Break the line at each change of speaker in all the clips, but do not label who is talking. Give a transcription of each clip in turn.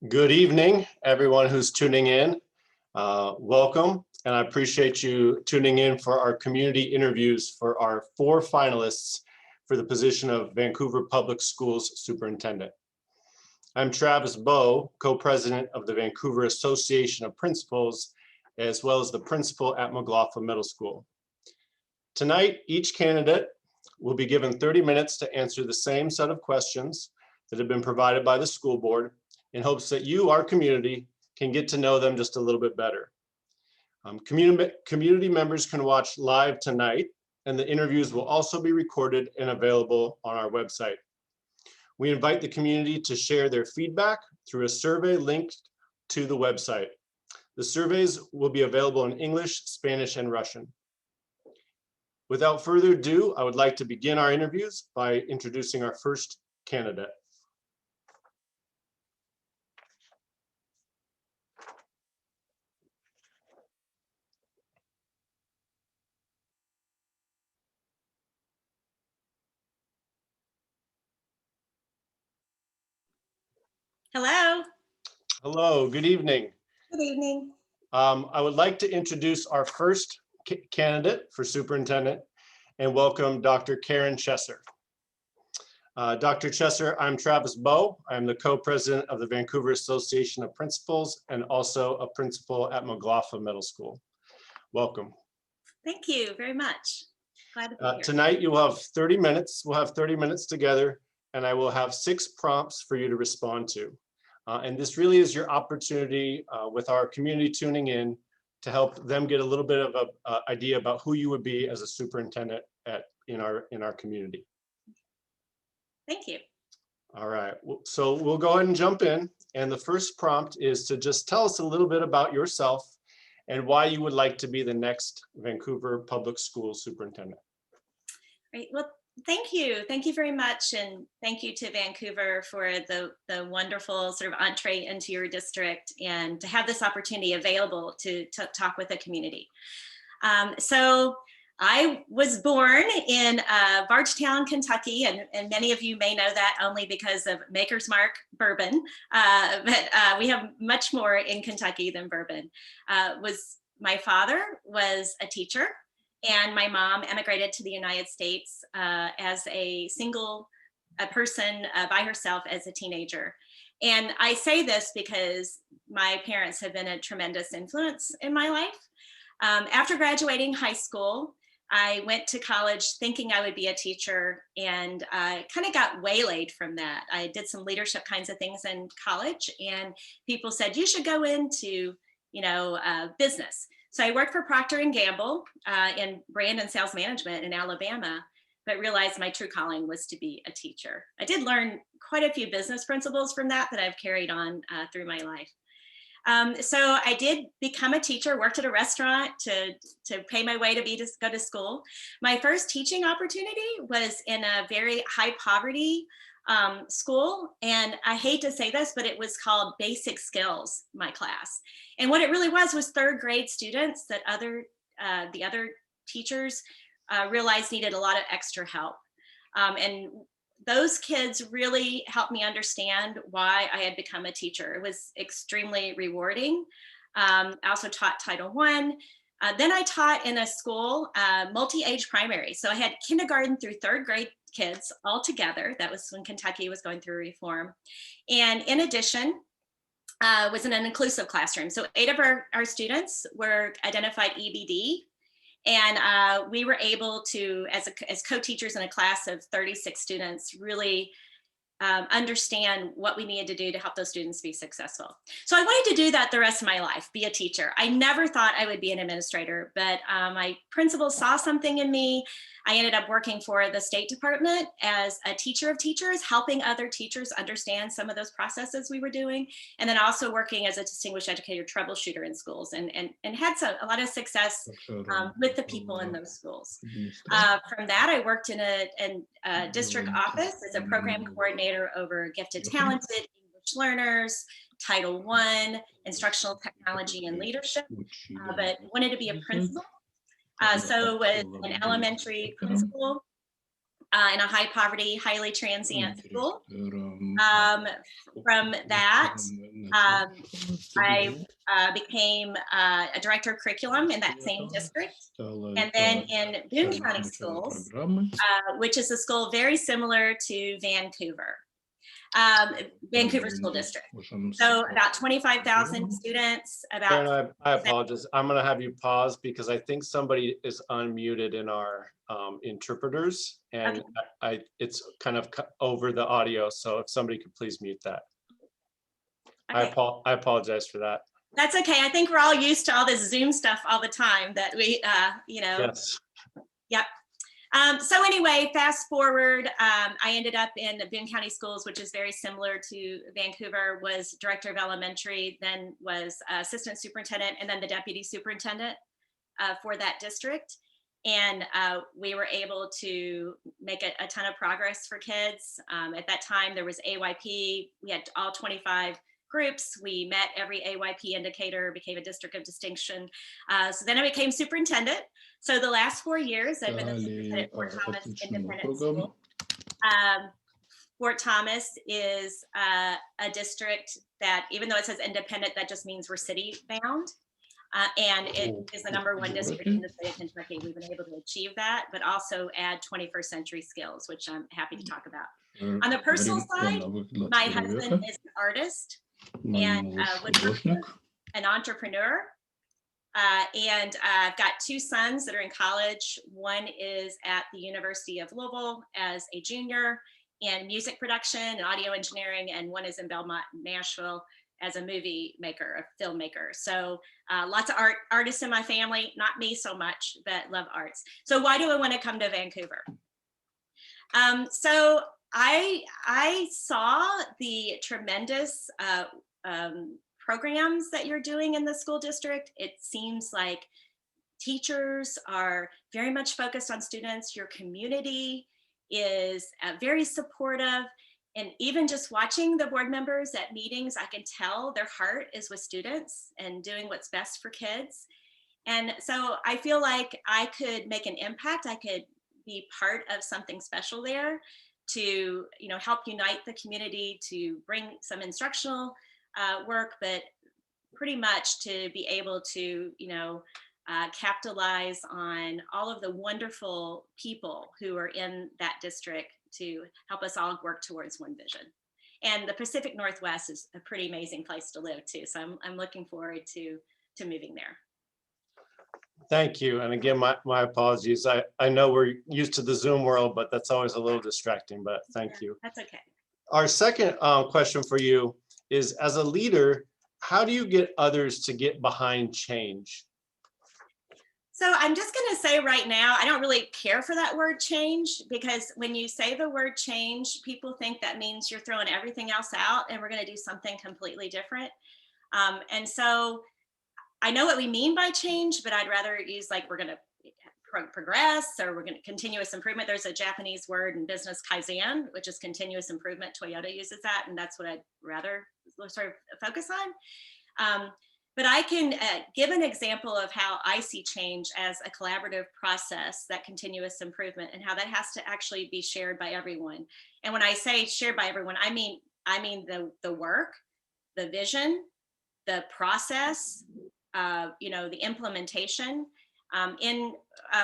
Good evening, everyone who's tuning in. Welcome, and I appreciate you tuning in for our community interviews for our 4 finalists for the position of Vancouver Public Schools Superintendent. I'm Travis Bowe, co-president of the Vancouver Association of Principals, as well as the principal at McLaughlin Middle School. Tonight, each candidate will be given 30 minutes to answer the same set of questions that have been provided by the school board, in hopes that you, our community, can get to know them just a little bit better. Community members can watch live tonight, and the interviews will also be recorded and available on our website. We invite the community to share their feedback through a survey linked to the website. The surveys will be available in English, Spanish, and Russian. Without further ado, I would like to begin our interviews by introducing our first candidate.
Hello.
Hello, good evening.
Good evening.
I would like to introduce our first candidate for superintendent and welcome Dr. Karen Cheser. Dr. Cheser, I'm Travis Bowe. I'm the co-president of the Vancouver Association of Principals and also a principal at McLaughlin Middle School. Welcome.
Thank you very much. Glad to be here.
Tonight you will have 30 minutes. We'll have 30 minutes together, and I will have 6 prompts for you to respond to. And this really is your opportunity with our community tuning in to help them get a little bit of an idea about who you would be as a superintendent in our community.
Thank you.
All right, so we'll go ahead and jump in. And the first prompt is to just tell us a little bit about yourself and why you would like to be the next Vancouver Public Schools superintendent.
Great. Well, thank you. Thank you very much. And thank you to Vancouver for the wonderful sort of entree into your district and to have this opportunity available to talk with the community. So I was born in Bardstown, Kentucky, and many of you may know that only because of Maker's Mark bourbon, but we have much more in Kentucky than bourbon. My father was a teacher, and my mom emigrated to the United States as a single person by herself as a teenager. And I say this because my parents have been a tremendous influence in my life. After graduating high school, I went to college thinking I would be a teacher, and I kind of got waylaid from that. I did some leadership kinds of things in college, and people said, you should go into, business. So I worked for Procter & Gamble in brand and sales management in Alabama, but realized my true calling was to be a teacher. I did learn quite a few business principles from that I've carried on through my life. So I did become a teacher, worked at a restaurant to pay my way to go to school. My first teaching opportunity was in a very high poverty school. And I hate to say this, but it was called Basic Skills, my class. And what it really was 3rd grade students that the other teachers realized needed a lot of extra help. And those kids really helped me understand why I had become a teacher. It was extremely rewarding. I also taught Title I. Then I taught in a school, multi-age primary. So I had kindergarten through 3rd grade kids all together. That was when Kentucky was going through reform. And in addition, was in an inclusive classroom. So 8 of our students were identified EBD. And we were able to, as co-teachers in a class of 36 students, really understand what we needed to do to help those students be successful. So I wanted to do that the rest of my life, be a teacher. I never thought I would be an administrator, but my principal saw something in me. I ended up working for the State Department as a teacher of teachers, helping other teachers understand some of those processes we were doing, and then also working as a distinguished educator troubleshooter in schools, and had a lot of success with the people in those schools. From that, I worked in a district office as a program coordinator over gifted, talented English learners, Title I, instructional technology and leadership, but wanted to be a principal. So was an elementary principal in a high poverty, highly transient school. From that, I became a director of curriculum in that same district. And then in Boone County Schools, which is a school very similar to Vancouver. Vancouver School District. So about 25,000 students.
Karen, I apologize. I'm going to have you pause because I think somebody is unmuted in our interpreters, and
okay.
It's kind of over the audio. So if somebody could please mute that.
Okay.
I apologize for that.
That's okay. I think we're all used to all this Zoom stuff all the time that we,
Yes.
Yep. So anyway, fast forward, I ended up in the Boone County Schools, which is very similar to Vancouver, was director of elementary, then was assistant superintendent, and then the deputy superintendent for that district. And we were able to make a ton of progress for kids. At that time, there was AYP. We had all 25 groups. We met every AYP indicator, became a district of distinction. So then I became superintendent. So the last 4 years, I've been the superintendent at Fort Thomas Independent School. Fort Thomas is a district that, even though it says independent, that just means we're city bound. And it is the #1 district in the state of Kentucky. We've been able to achieve that, but also add 21st century skills, which I'm happy to talk about. On the personal side, my husband is an artist and an entrepreneur. And I've got 2 sons that are in college. One is at the University of Louisville as a junior in music production and audio engineering, and one is in Belmont, Nashville as a movie maker, a filmmaker. So lots of artists in my family, not me so much, but love arts. So why do I want to come to Vancouver? So I saw the tremendous programs that you're doing in the school district. It seems like teachers are very much focused on students. Your community is very supportive. And even just watching the board members at meetings, I can tell their heart is with students and doing what's best for kids. And so I feel like I could make an impact. I could be part of something special there to, help unite the community, to bring some instructional work, but pretty much to be able to, capitalize on all of the wonderful people who are in that district to help us all work towards one vision. And the Pacific Northwest is a pretty amazing place to live too. So I'm looking forward to moving there.
Thank you. And again, my apologies. I know we're used to the Zoom world, but that's always a little distracting, but thank you.
That's okay.
Our second question for you is, as a leader, how do you get others to get behind change?
So I'm just going to say right now, I don't really care for that word change, because when you say the word change, people think that means you're throwing everything else out and we're going to do something completely different. And so I know what we mean by change, but I'd rather use like we're going to progress, or we're going to continuous improvement. There's a Japanese word in business, kaizen, which is continuous improvement. Toyota uses that, and that's what I'd rather sort of focus on. But I can give an example of how I see change as a collaborative process, that continuous improvement, and how that has to actually be shared by everyone. And when I say shared by everyone, I mean the work, the vision, the process, the implementation. In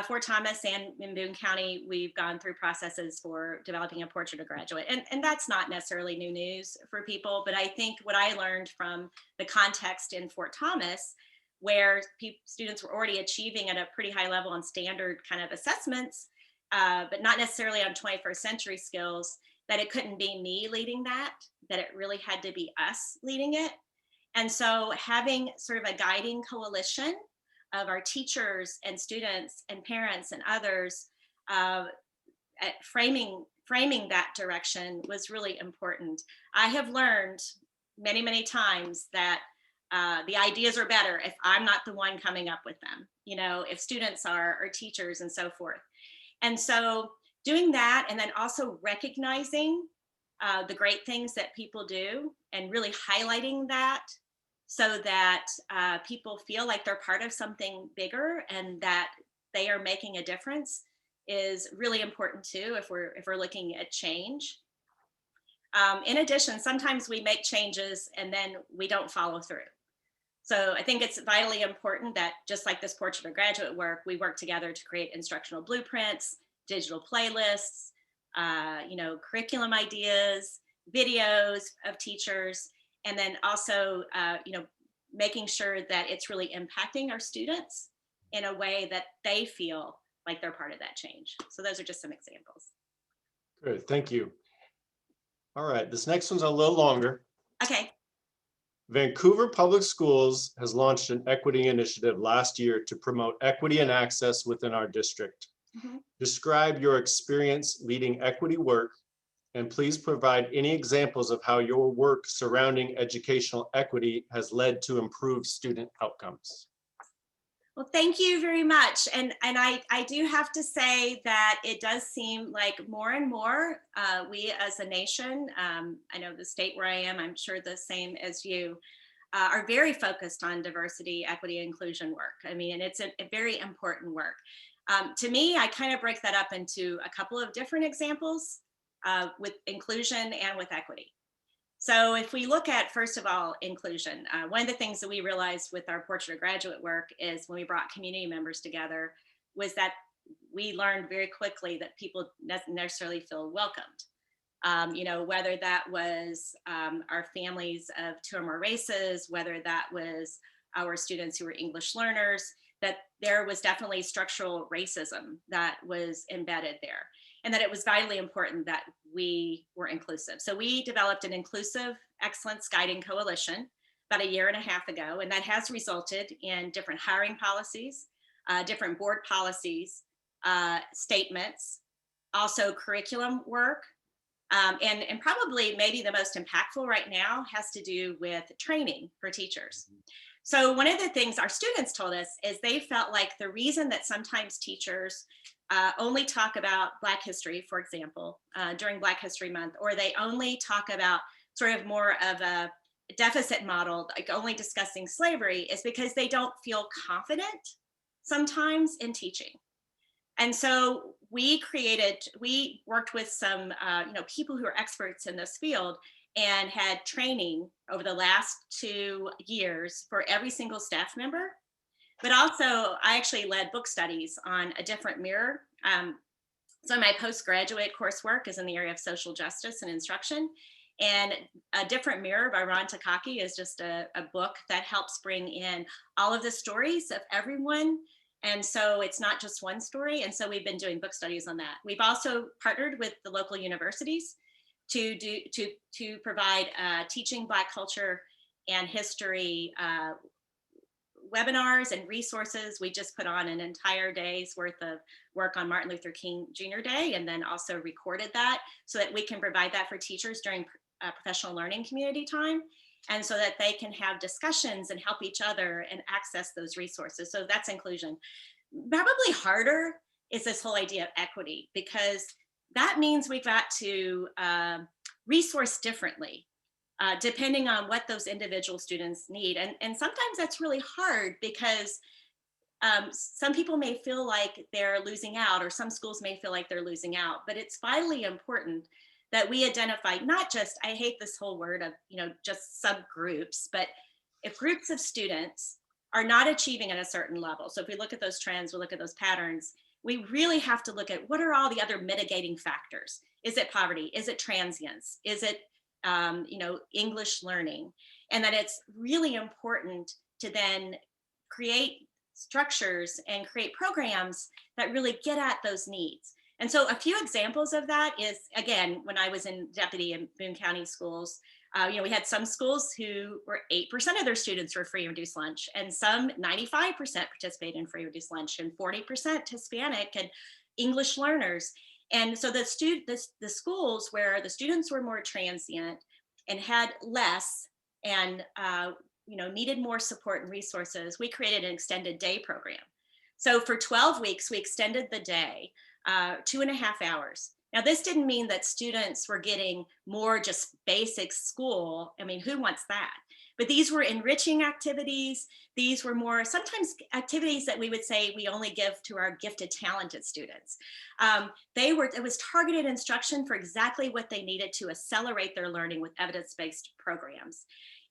Fort Thomas and in Boone County, we've gone through processes for developing a portrait of graduate. And that's not necessarily new news for people, but I think what I learned from the context in Fort Thomas, where students were already achieving at a pretty high level on standard kind of assessments, but not necessarily on 21st century skills, that it couldn't be me leading that it really had to be us leading it. And so having sort of a guiding coalition of our teachers and students and parents and others at framing that direction was really important. I have learned many, many times that the ideas are better if I'm not the one coming up with them, if students are, or teachers and so forth. And so doing that, and then also recognizing the great things that people do and really highlighting that, so that people feel like they're part of something bigger and that they are making a difference, is really important too if we're looking at change. In addition, sometimes we make changes and then we don't follow through. So I think it's vitally important that, just like this portrait of graduate work, we work together to create instructional blueprints, digital playlists, curriculum ideas, videos of teachers, and then also, making sure that it's really impacting our students in a way that they feel like they're part of that change. So those are just some examples.
Good, thank you. All right, this next one's a little longer.
Okay.
Vancouver Public Schools has launched an equity initiative last year to promote equity and access within our district.
Mhm.
Describe your experience leading equity work, and please provide any examples of how your work surrounding educational equity has led to improved student outcomes.
Well, thank you very much. And I do have to say that it does seem like more and more we as a nation, I know the state where I am, I'm sure the same as you, are very focused on diversity, equity, inclusion work. I mean, and it's a very important work. To me, I kind of break that up into a couple of different examples with inclusion and with equity. So if we look at, first of all, inclusion, one of the things that we realized with our portrait of graduate work is when we brought community members together was that we learned very quickly that people didn't necessarily feel welcomed. Whether that was our families of two or more races, whether that was our students who were English learners, that there was definitely structural racism that was embedded there, and that it was vitally important that we were inclusive. So we developed an inclusive excellence guiding coalition about a year and a half ago, and that has resulted in different hiring policies, different board policies, statements, also curriculum work, and probably maybe the most impactful right now has to do with training for teachers. So one of the things our students told us is they felt like the reason that sometimes teachers only talk about Black history, for example, during Black History Month, or they only talk about sort of more of a deficit model, like only discussing slavery, is because they don't feel confident sometimes in teaching. And so we worked with some people who are experts in this field and had training over the last 2 years for every single staff member. But also, I actually led book studies on a different mirror. So my postgraduate coursework is in the area of social justice and instruction. And A Different Mirror by Ron Takaki is just a book that helps bring in all of the stories of everyone. And so it's not just one story. And so we've been doing book studies on that. We've also partnered with the local universities to provide teaching Black culture and history webinars and resources. We just put on an entire day's worth of work on Martin Luther King Jr. Day, and then also recorded that so that we can provide that for teachers during professional learning community time, and so that they can have discussions and help each other and access those resources. So that's inclusion. Probably harder is this whole idea of equity, because that means we've got to resource differently, depending on what those individual students need. And sometimes that's really hard because some people may feel like they're losing out, or some schools may feel like they're losing out, but it's vitally important that we identify not just, I hate this whole word of, just subgroups, but if groups of students are not achieving at a certain level. So if we look at those trends, we look at those patterns, we really have to look at what are all the other mitigating factors. Is it poverty? Is it transience? Is it English learning? And that it's really important to then create structures and create programs that really get at those needs. And so a few examples of that is, again, when I was in deputy in Boone County schools, we had some schools who were 8% of their students were free or reduced lunch, and some 95% participated in free or reduced lunch, and 40% Hispanic and English learners. And so the schools where the students were more transient and had less and needed more support and resources, we created an extended day program. So for 12 weeks, we extended the day 2.5 hours. Now, this didn't mean that students were getting more just basic school. I mean, who wants that? But these were enriching activities. These were more sometimes activities that we would say we only give to our gifted, talented students. It was targeted instruction for exactly what they needed to accelerate their learning with evidence-based programs.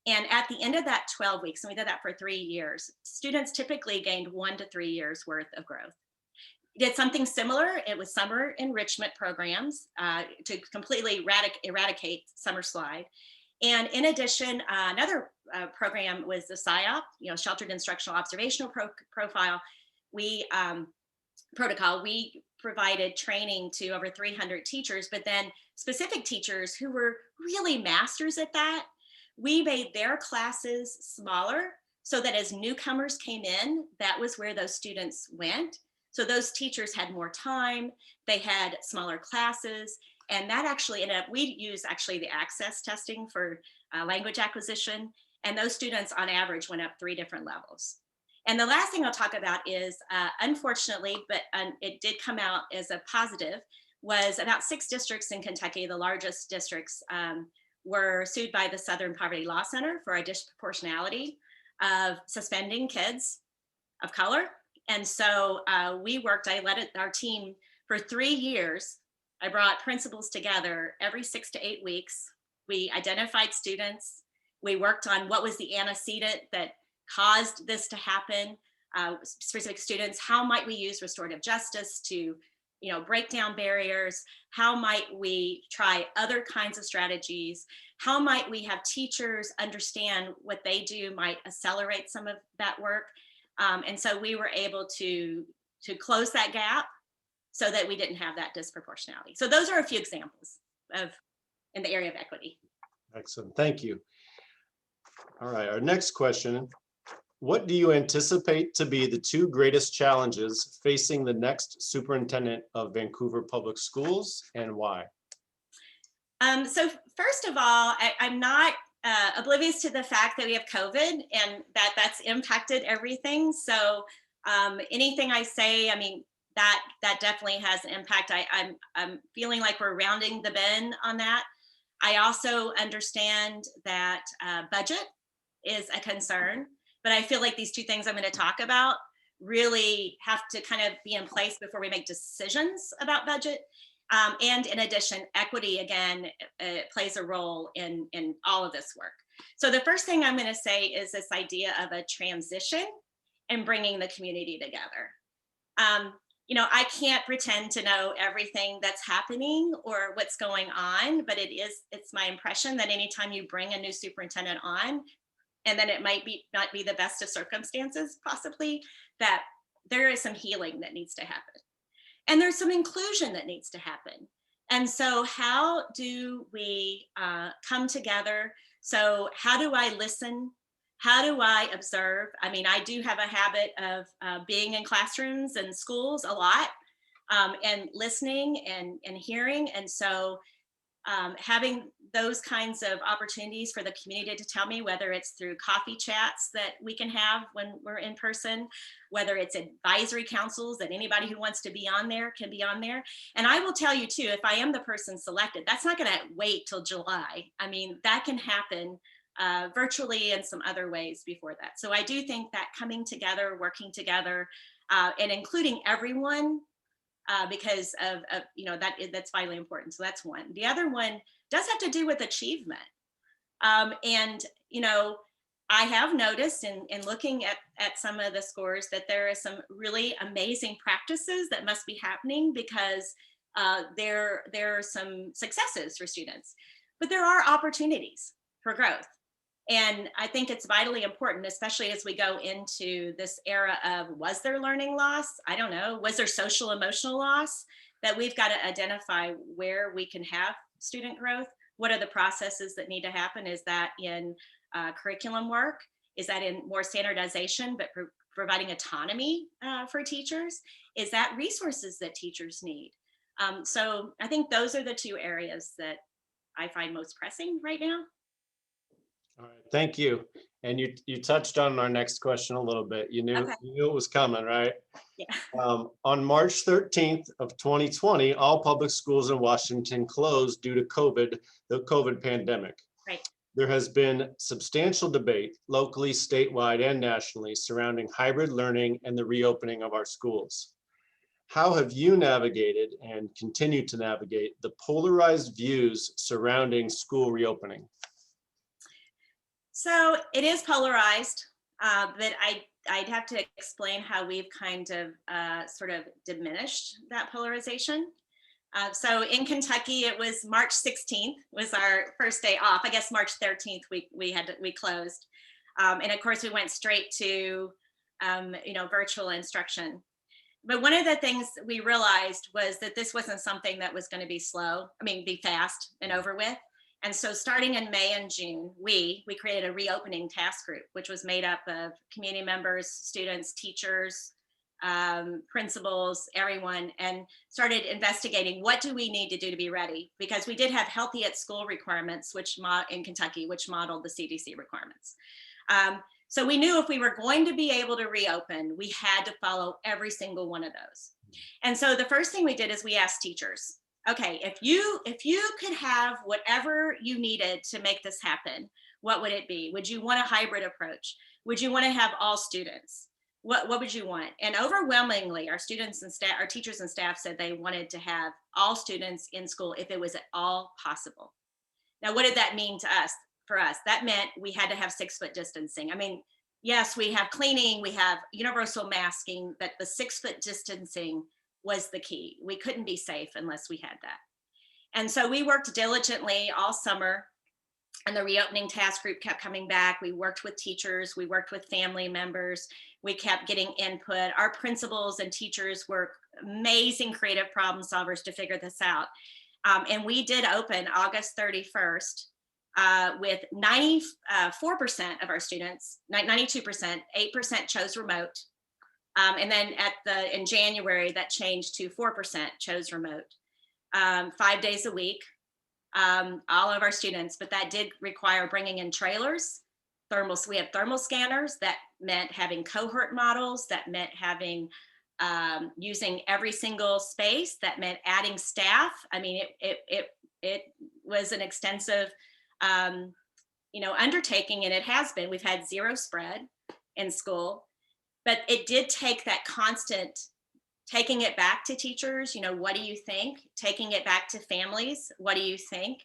And at the end of that 12 weeks, and we did that for 3 years, students typically gained 1 to 3 years worth of growth. Did something similar. It was summer enrichment programs to completely eradicate summer slide. And in addition, another program was the SIOP, Sheltered Instructional Observational Profile. Protocol. We provided training to over 300 teachers, but then specific teachers who were really masters at that, we made their classes smaller so that as newcomers came in, that was where those students went. So those teachers had more time, they had smaller classes, and that actually ended up, we use actually the access testing for language acquisition, and those students on average went up 3 different levels. And the last thing I'll talk about is, unfortunately, but it did come out as a positive, was about 6 districts in Kentucky, the largest districts, were sued by the Southern Poverty Law Center for a disproportionality of suspending kids of color. And so we worked, I led our team for 3 years. I brought principals together every 6 to 8 weeks. We identified students. We worked on what was the antecedent that caused this to happen, specific students. How might we use restorative justice to break down barriers? How might we try other kinds of strategies? How might we have teachers understand what they do might accelerate some of that work? And so we were able to close that gap so that we didn't have that disproportionality. So those are a few examples in the area of equity.
Excellent, thank you. All right, our next question. What do you anticipate to be the 2 greatest challenges facing the next superintendent of Vancouver Public Schools, and why?
So first of all, I'm not oblivious to the fact that we have COVID and that's impacted everything. So anything I say, I mean, that definitely has an impact. I'm feeling like we're rounding the bend on that. I also understand that budget is a concern, but I feel like these 2 things I'm going to talk about really have to kind of be in place before we make decisions about budget. And in addition, equity, again, plays a role in all of this work. So the first thing I'm going to say is this idea of a transition and bringing the community together. I can't pretend to know everything that's happening or what's going on, but it's my impression that anytime you bring a new superintendent on, and then it might not be the best of circumstances, possibly, that there is some healing that needs to happen. And there's some inclusion that needs to happen. And so how do we come together? So how do I listen? How do I observe? I mean, I do have a habit of being in classrooms and schools a lot, and listening and hearing. And so having those kinds of opportunities for the community to tell me, whether it's through coffee chats that we can have when we're in person, whether it's advisory councils that anybody who wants to be on there can be on there. And I will tell you too, if I am the person selected, that's not going to wait till July. I mean, that can happen virtually and some other ways before that. So I do think that coming together, working together, and including everyone, because of that's vitally important. So that's one. The other one does have to do with achievement. And I have noticed in looking at some of the scores that there are some really amazing practices that must be happening because there are some successes for students, but there are opportunities for growth. And I think it's vitally important, especially as we go into this era of, was there learning loss? I don't know. Was there social emotional loss? That we've got to identify where we can have student growth. What are the processes that need to happen? Is that in curriculum work? Is that in more standardization, but providing autonomy for teachers? Is that resources that teachers need? So I think those are the 2 areas that I find most pressing right now.
All right, thank you. And you touched on our next question a little bit. You knew
Okay.
you knew it was coming, right?
Yeah.
On March 13th of 2020, all public schools in Washington closed due to the COVID pandemic.
Right.
There has been substantial debate locally, statewide, and nationally surrounding hybrid learning and the reopening of our schools. How have you navigated and continue to navigate the polarized views surrounding school reopening?
So it is polarized, but I'd have to explain how we've kind of sort of diminished that polarization. So in Kentucky, it was March 16th was our first day off. I guess March 13th we closed, and of course we went straight to virtual instruction. But one of the things we realized was that this wasn't something that was going to be slow. I mean, be fast and over with. And so starting in May and June, we created a reopening task group, which was made up of community members, students, teachers, principals, everyone, and started investigating what do we need to do to be ready, because we did have healthy at school requirements, in Kentucky, which modeled the CDC requirements. So we knew if we were going to be able to reopen, we had to follow every single one of those. And so the first thing we did is we asked teachers, okay, if you could have whatever you needed to make this happen, what would it be? Would you want a hybrid approach? Would you want to have all students? What would you want? And overwhelmingly, our students and staff, our teachers and staff said they wanted to have all students in school if it was at all possible. Now, what did that mean to us? For us, that meant we had to have 6-foot distancing. I mean, yes, we have cleaning, we have universal masking, but the 6-foot distancing was the key. We couldn't be safe unless we had that. And so we worked diligently all summer, and the reopening task group kept coming back. We worked with teachers, we worked with family members, we kept getting input. Our principals and teachers were amazing creative problem solvers to figure this out. And we did open August 31st with 94% of our students, 92%, 8% chose remote. And then in January, that changed to 4% chose remote. 5 days a week, all of our students, but that did require bringing in trailers, thermals. We have thermal scanners. That meant having cohort models. That meant having using every single space. That meant adding staff. I mean, it was an extensive undertaking, and it has been. We've had zero spread in school, but it did take that constant taking it back to teachers. What do you think? Taking it back to families. What do you think?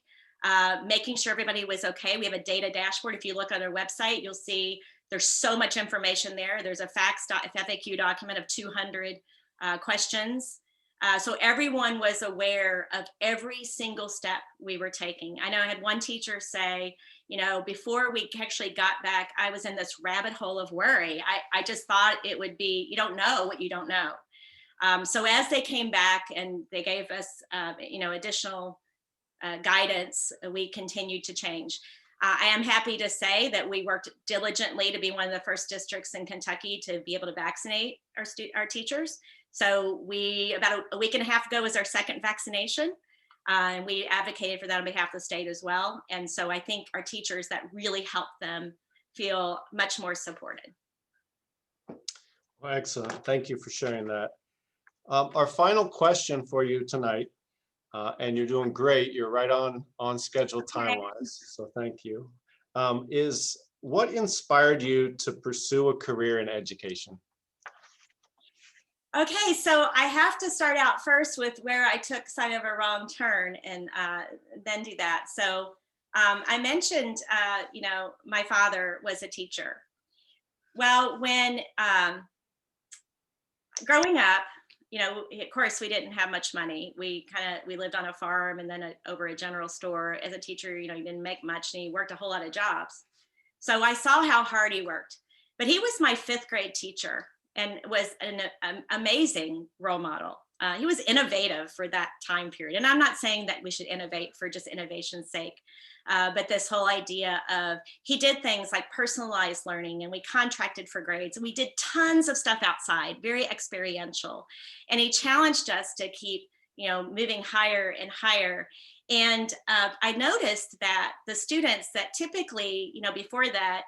Making sure everybody was okay. We have a data dashboard. If you look on our website, you'll see there's so much information there. There's a FAQ document of 200 questions. So everyone was aware of every single step we were taking. I know I had one teacher say, before we actually got back, I was in this rabbit hole of worry. I just thought it would be, you don't know what you don't know. So as they came back and they gave us, additional guidance, we continued to change. I am happy to say that we worked diligently to be one of the first districts in Kentucky to be able to vaccinate our teachers. So about a week and a half ago was our second vaccination. And we advocated for that on behalf of the state as well. And so I think our teachers, that really helped them feel much more supported.
Well, excellent. Thank you for sharing that. Our final question for you tonight, and you're doing great. You're right on schedule time-wise, so thank you, is what inspired you to pursue a career in education?
Okay, so I have to start out first with where I took side of a wrong turn and then do that. So I mentioned, my father was a teacher. Well, when growing up, of course, we didn't have much money. We lived on a farm and then over a general store. As a teacher, you didn't make much, and he worked a whole lot of jobs. So I saw how hard he worked. But he was my 5th grade teacher and was an amazing role model. He was innovative for that time period. And I'm not saying that we should innovate for just innovation's sake, but this whole idea of, he did things like personalized learning, and we contracted for grades, and we did tons of stuff outside, very experiential. And he challenged us to keep, moving higher and higher. And I noticed that the students that typically, before that,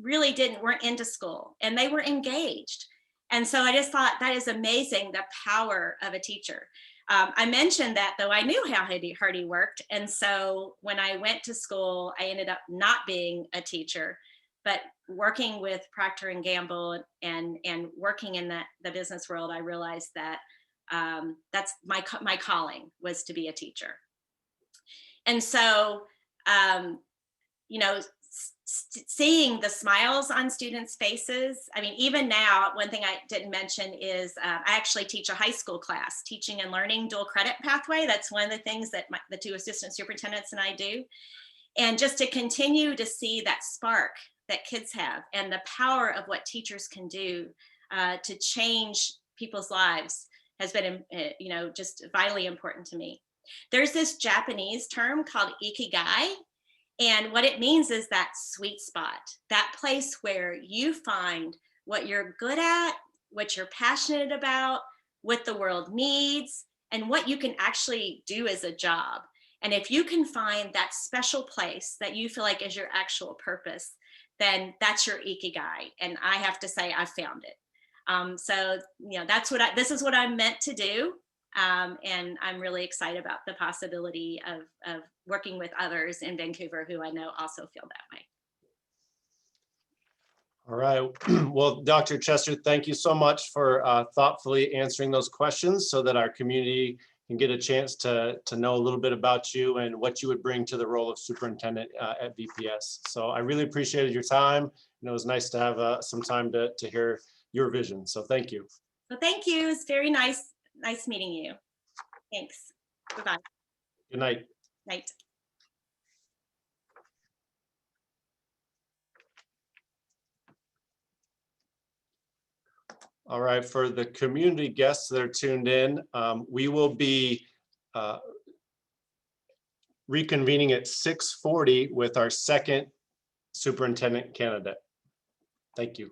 really weren't into school, and they were engaged. And so I just thought that is amazing, the power of a teacher. I mentioned that though I knew how hard he worked. And so when I went to school, I ended up not being a teacher, but working with Procter and Gamble and working in the business world. I realized that that's my calling was to be a teacher. And so, you know, seeing the smiles on students' faces. I mean, even now, one thing I didn't mention is I actually teach a high school class, teaching and learning dual credit pathway. That's one of the things that the two assistant superintendents and I do. And just to continue to see that spark that kids have and the power of what teachers can do to change people's lives has been, you know, just vitally important to me. There's this Japanese term called ikigai. And what it means is that sweet spot, that place where you find what you're good at, what you're passionate about, what the world needs, and what you can actually do as a job. And if you can find that special place that you feel like is your actual purpose, then that's your ikigai. And I have to say, I found it. So, you know, this is what I'm meant to do. And I'm really excited about the possibility of working with others in Vancouver who I know also feel that way.
All right. Well, Dr. Cheser, thank you so much for thoughtfully answering those questions so that our community can get a chance to know a little bit about you and what you would bring to the role of superintendent at VPS. So I really appreciated your time, and it was nice to have some time to hear your vision. So thank you.
Well, thank you. It's very nice meeting you. Thanks. Goodbye.
Good night.
Night.
All right, for the community guests that are tuned in, we will be reconvening at 6:40 with our second superintendent candidate. Thank you.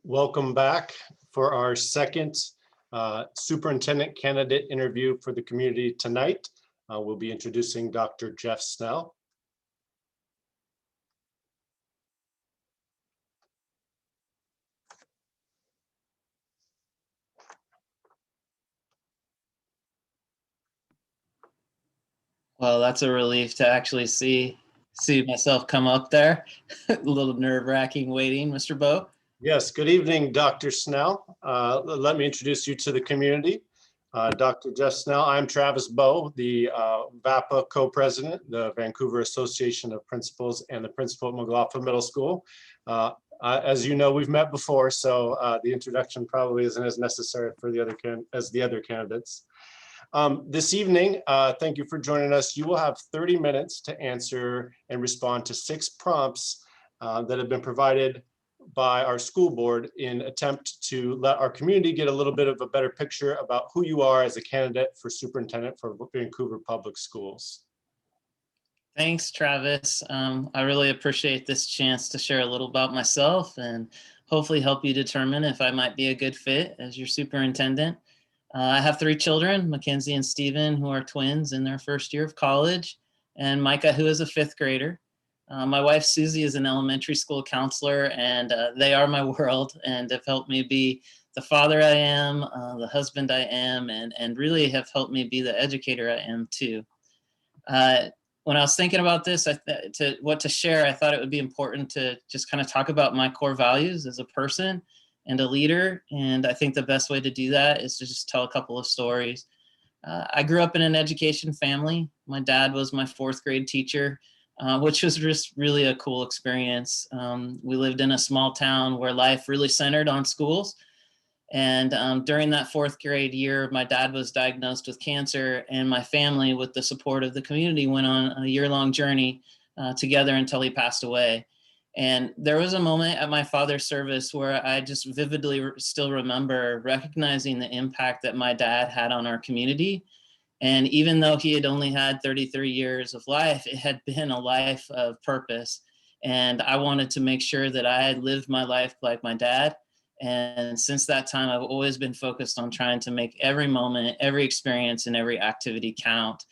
welcome back for our second superintendent candidate interview for the community tonight. We'll be introducing Dr. Jeff Snell.
Well, that's a relief to actually see myself come up there. A little nerve-wracking waiting, Mr. Bowe.
Yes, good evening, Dr. Snell. Let me introduce you to the community. Dr. Jeff Snell, I'm Travis Bowe, the VAPA co-president, the Vancouver Association of Principals, and the principal at McLaughlin Middle School. As you know, we've met before, so the introduction probably isn't as necessary for the other candidates. This evening, thank you for joining us. You will have 30 minutes to answer and respond to 6 prompts that have been provided by our school board in attempt to let our community get a little bit of a better picture about who you are as a candidate for superintendent for Vancouver Public Schools.
Thanks, Travis. I really appreciate this chance to share a little about myself and hopefully help you determine if I might be a good fit as your superintendent. I have 3 children, Mackenzie and Steven, who are twins in their first year of college, and Micah, who is a 5th grader. My wife, Susie, is an elementary school counselor, and they are my world and have helped me be the father I am, the husband I am, and really have helped me be the educator I am too. When I was thinking about this, what to share, I thought it would be important to just kind of talk about my core values as a person and a leader. And I think the best way to do that is to just tell a couple of stories. I grew up in an education family. My dad was my 4th grade teacher, which was just really a cool experience. We lived in a small town where life really centered on schools. And during that 4th grade year, my dad was diagnosed with cancer, and my family, with the support of the community, went on a year-long journey together until he passed away. And there was a moment at my father's service where I just vividly still remember recognizing the impact that my dad had on our community. And even though he had only had 33 years of life, it had been a life of purpose. And I wanted to make sure that I had lived my life like my dad. And since that time, I've always been focused on trying to make every moment, every experience, and every activity count.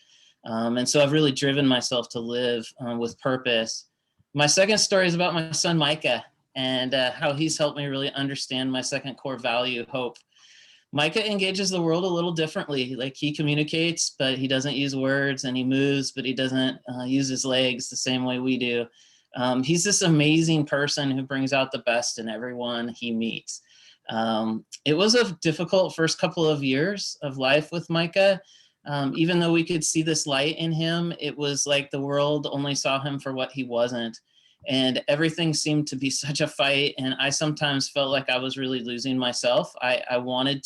And so I've really driven myself to live with purpose. My second story is about my son, Micah, and how he's helped me really understand my second core value, hope. Micah engages the world a little differently. Like, he communicates, but he doesn't use words, and he moves, but he doesn't use his legs the same way we do. He's this amazing person who brings out the best in everyone he meets. It was a difficult first couple of years of life with Micah. Even though we could see this light in him, it was like the world only saw him for what he wasn't. And everything seemed to be such a fight. And I sometimes felt like I was really losing myself. I wanted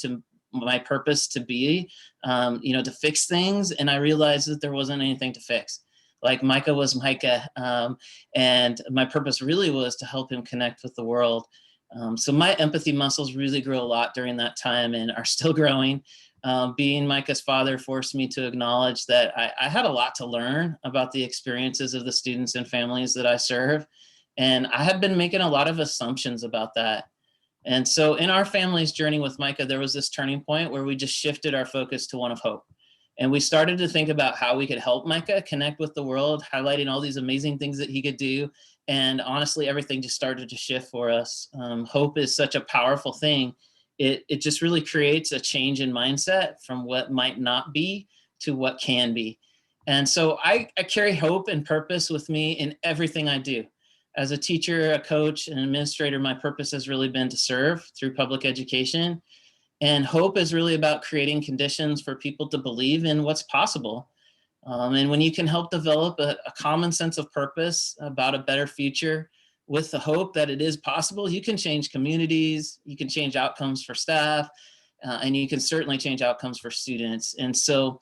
my purpose to be, to fix things. And I realized that there wasn't anything to fix. Like, Micah was Micah. And my purpose really was to help him connect with the world. So my empathy muscles really grew a lot during that time and are still growing. Being Micah's father forced me to acknowledge that I had a lot to learn about the experiences of the students and families that I serve. And I had been making a lot of assumptions about that. And so in our family's journey with Micah, there was this turning point where we just shifted our focus to one of hope. And we started to think about how we could help Micah connect with the world, highlighting all these amazing things that he could do. And honestly, everything just started to shift for us. Hope is such a powerful thing. It just really creates a change in mindset from what might not be to what can be. And so I carry hope and purpose with me in everything I do. As a teacher, a coach, an administrator, my purpose has really been to serve through public education. And hope is really about creating conditions for people to believe in what's possible. And when you can help develop a common sense of purpose about a better future with the hope that it is possible, you can change communities, you can change outcomes for staff, and you can certainly change outcomes for students. And so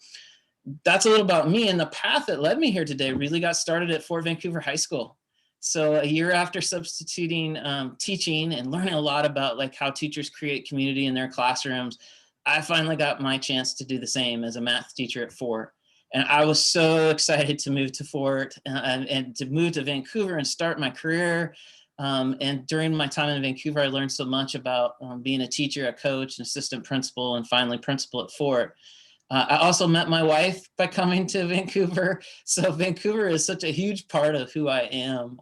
that's a little about me. And the path that led me here today really got started at Fort Vancouver High School. So a year after substituting teaching and learning a lot about like how teachers create community in their classrooms, I finally got my chance to do the same as a math teacher at Fort. And I was so excited to move to Fort and to move to Vancouver and start my career. And during my time in Vancouver, I learned so much about being a teacher, a coach, an assistant principal, and finally principal at Fort. I also met my wife by coming to Vancouver. So Vancouver is such a huge part of who I am.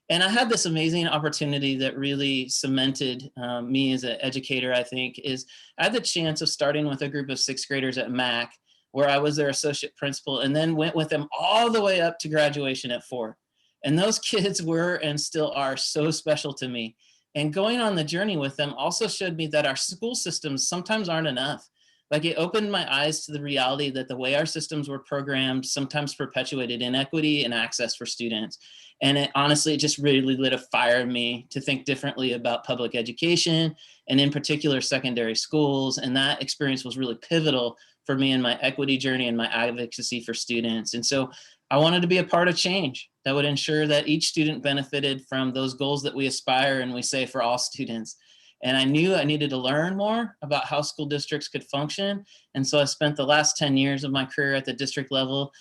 And I had this amazing opportunity that really cemented me as an educator, I think, is I had the chance of starting with a group of sixth graders at Mac, where I was their associate principal, and then went with them all the way up to graduation at Fort. And those kids were and still are so special to me. And going on the journey with them also showed me that our school systems sometimes aren't enough. Like, it opened my eyes to the reality that the way our systems were programmed sometimes perpetuated inequity and access for students. And it honestly, it just really lit a fire in me to think differently about public education, and in particular secondary schools. And that experience was really pivotal for me in my equity journey and my advocacy for students. And so I wanted to be a part of change that would ensure that each student benefited from those goals that we aspire and we say for all students. And I knew I needed to learn more about how school districts could function. And so I spent the last 10 years of my career at the district level,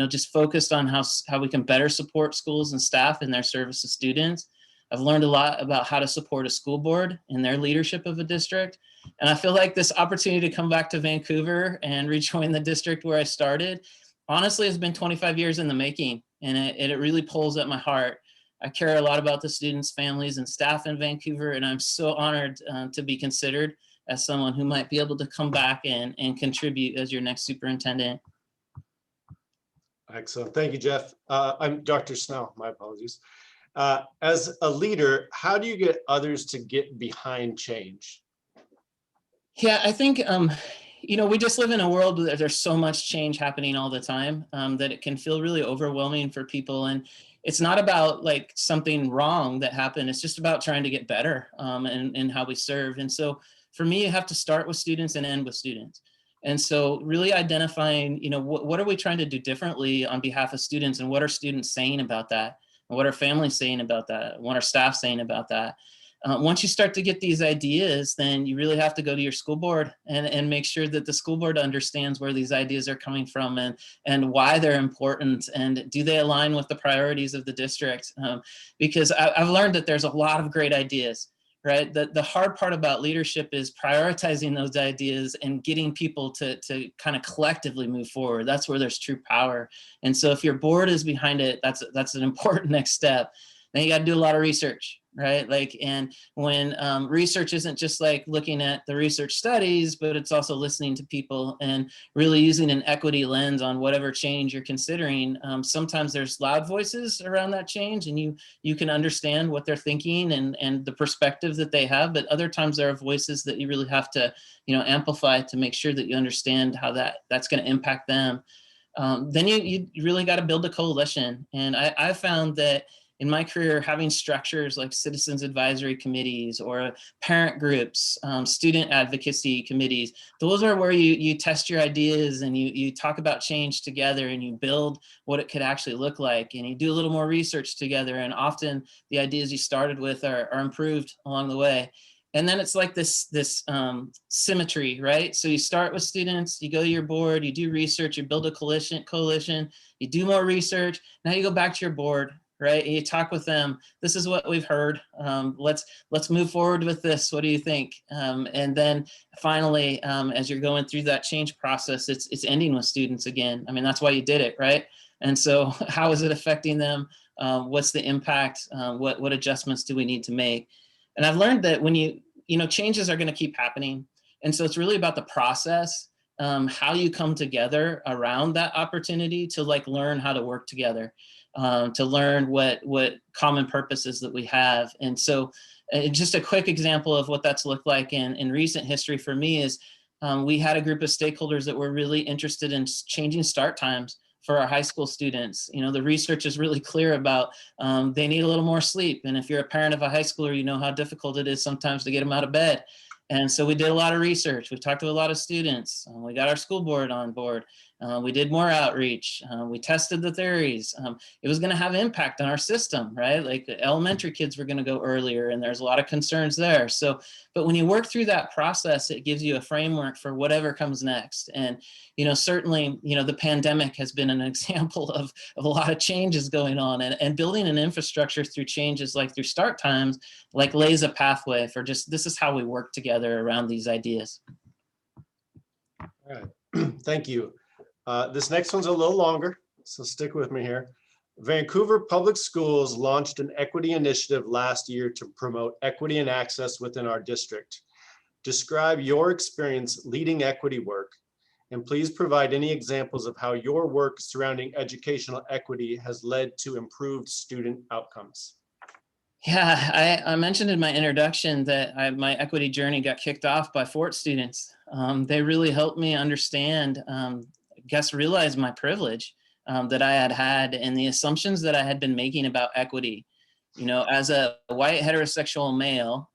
just focused on how we can better support schools and staff in their service to students. I've learned a lot about how to support a school board in their leadership of a district. And I feel like this opportunity to come back to Vancouver and rejoin the district where I started, honestly, has been 25 years in the making. And it really pulls at my heart. I care a lot about the students, families, and staff in Vancouver, and I'm so honored to be considered as someone who might be able to come back and contribute as your next superintendent.
Excellent. Thank you, Jeff. I'm Dr. Snell. My apologies. As a leader, how do you get others to get behind change?
Yeah, I think, we just live in a world where there's so much change happening all the time that it can feel really overwhelming for people. And it's not about like something wrong that happened. It's just about trying to get better and how we serve. And so for me, you have to start with students and end with students. And so really identifying, what are we trying to do differently on behalf of students, and what are students saying about that? And what are families saying about that? What are staff saying about that? Once you start to get these ideas, then you really have to go to your school board and make sure that the school board understands where these ideas are coming from and why they're important, and do they align with the priorities of the district? Because I've learned that there's a lot of great ideas, right? The hard part about leadership is prioritizing those ideas and getting people to kind of collectively move forward. That's where there's true power. And so if your board is behind it, that's an important next step. Then you got to do a lot of research, right? And when research isn't just like looking at the research studies, but it's also listening to people and really using an equity lens on whatever change you're considering. Sometimes there's loud voices around that change, and you can understand what they're thinking and the perspective that they have. But other times there are voices that you really have to, amplify to make sure that you understand how that's going to impact them. Then you really got to build a coalition. And I found that in my career, having structures like citizens advisory committees or parent groups, student advocacy committees, those are where you test your ideas and you talk about change together and you build what it could actually look like, and you do a little more research together. And often the ideas you started with are improved along the way. And then it's like this symmetry, right? So you start with students, you go to your board, you do research, you build a coalition, you do more research. Now you go back to your board, right? And you talk with them. This is what we've heard. Let's move forward with this. What do you think? And then finally, as you're going through that change process, it's ending with students again. I mean, that's why you did it, right? And so how is it affecting them? What's the impact? What adjustments do we need to make? And I've learned that when changes are going to keep happening. And so it's really about the process, how you come together around that opportunity to learn how to work together. To learn what common purposes that we have. And so just a quick example of what that's looked like in recent history for me is we had a group of stakeholders that were really interested in changing start times for our high school students. The research is really clear about they need a little more sleep. And if you're a parent of a high schooler, you know how difficult it is sometimes to get them out of bed. And so we did a lot of research. We talked to a lot of students. We got our school board on board. We did more outreach. We tested the theories. It was going to have impact on our system, right? Like the elementary kids were going to go earlier, and there's a lot of concerns there. So, but when you work through that process, it gives you a framework for whatever comes next. And, certainly, the pandemic has been an example of a lot of changes going on, and building an infrastructure through changes like through start times, like lays a pathway for just, this is how we work together around these ideas.
All right, thank you. This next one's a little longer, so stick with me here. Vancouver Public Schools launched an equity initiative last year to promote equity and access within our district. Describe your experience leading equity work, and please provide any examples of how your work surrounding educational equity has led to improved student outcomes.
Yeah, I mentioned in my introduction that my equity journey got kicked off by Fort students. They really helped me understand, realize my privilege that I had and the assumptions that I had been making about equity. As a white heterosexual male,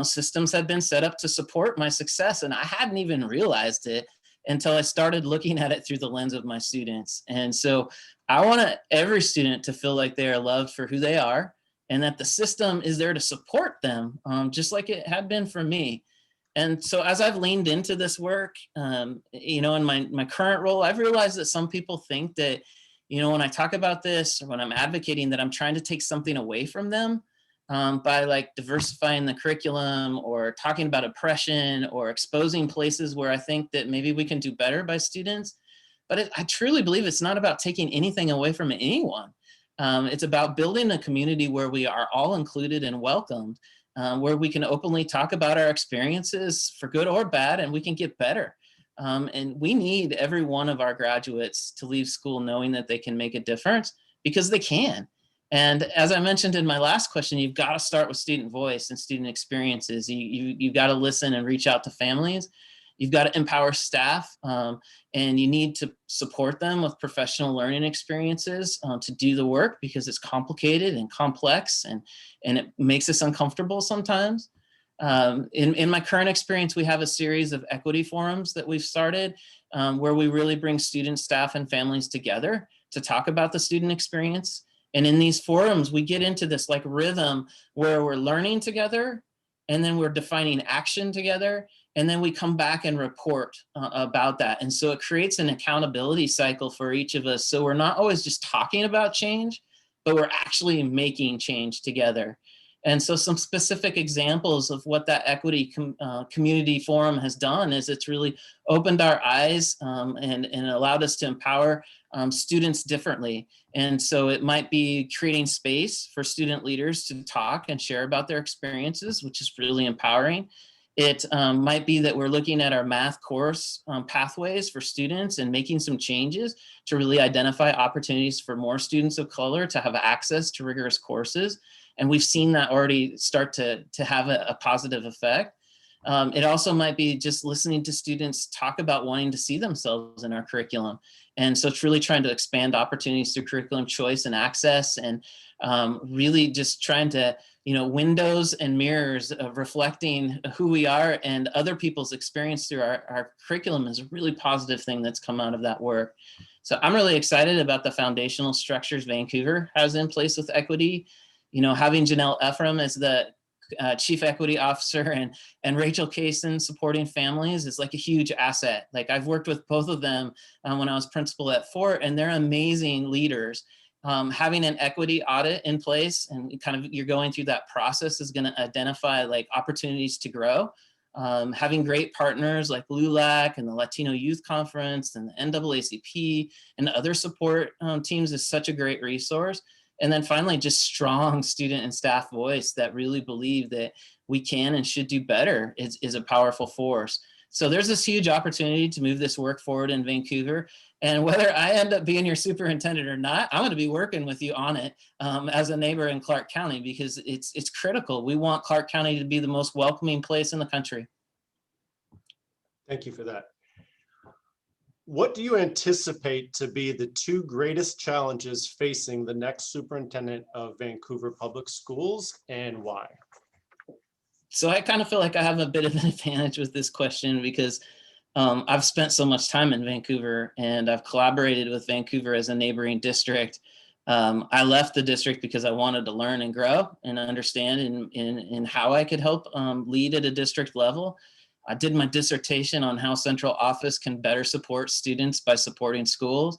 systems had been set up to support my success, and I hadn't even realized it until I started looking at it through the lens of my students. And so I want every student to feel like they are loved for who they are, and that the system is there to support them, just like it had been for me. And so as I've leaned into this work, in my current role, I've realized that some people think that, when I talk about this or when I'm advocating, that I'm trying to take something away from them by like diversifying the curriculum or talking about oppression or exposing places where I think that maybe we can do better by students. But I truly believe it's not about taking anything away from anyone. It's about building a community where we are all included and welcomed, where we can openly talk about our experiences for good or bad, and we can get better. And we need every one of our graduates to leave school knowing that they can make a difference, because they can. And as I mentioned in my last question, you've got to start with student voice and student experiences. You've got to listen and reach out to families. You've got to empower staff, and you need to support them with professional learning experiences to do the work, because it's complicated and complex, and it makes us uncomfortable sometimes. In my current experience, we have a series of equity forums that we've started where we really bring students, staff, and families together to talk about the student experience. And in these forums, we get into this like rhythm where we're learning together, and then we're defining action together, and then we come back and report about that. And so it creates an accountability cycle for each of us. So we're not always just talking about change, but we're actually making change together. And so some specific examples of what that equity community forum has done is it's really opened our eyes and allowed us to empower students differently. And so it might be creating space for student leaders to talk and share about their experiences, which is really empowering. It might be that we're looking at our math course pathways for students and making some changes to really identify opportunities for more students of color to have access to rigorous courses. And we've seen that already start to have a positive effect. It also might be just listening to students talk about wanting to see themselves in our curriculum. And so it's really trying to expand opportunities through curriculum choice and access, and really just trying to, windows and mirrors of reflecting who we are and other people's experience through our curriculum is a really positive thing that's come out of that work. So I'm really excited about the foundational structures Vancouver has in place with equity. Having Janelle Ephraim as the Chief Equity Officer and Rachel Kaysen supporting families is like a huge asset. Like I've worked with both of them when I was principal at Fort, and they're amazing leaders. Having an equity audit in place and kind of you're going through that process is going to identify like opportunities to grow. Having great partners like LULAC and the Latino Youth Conference and the NAACP and other support teams is such a great resource. And then finally, just strong student and staff voice that really believe that we can and should do better is a powerful force. So there's this huge opportunity to move this work forward in Vancouver. And whether I end up being your superintendent or not, I'm going to be working with you on it as a neighbor in Clark County, because it's critical. We want Clark County to be the most welcoming place in the country.
Thank you for that. What do you anticipate to be the two greatest challenges facing the next superintendent of Vancouver Public Schools, and why?
So I kind of feel like I have a bit of an advantage with this question, because I've spent so much time in Vancouver, and I've collaborated with Vancouver as a neighboring district. I left the district because I wanted to learn and grow and understand in how I could help lead at a district level. I did my dissertation on how central office can better support students by supporting schools.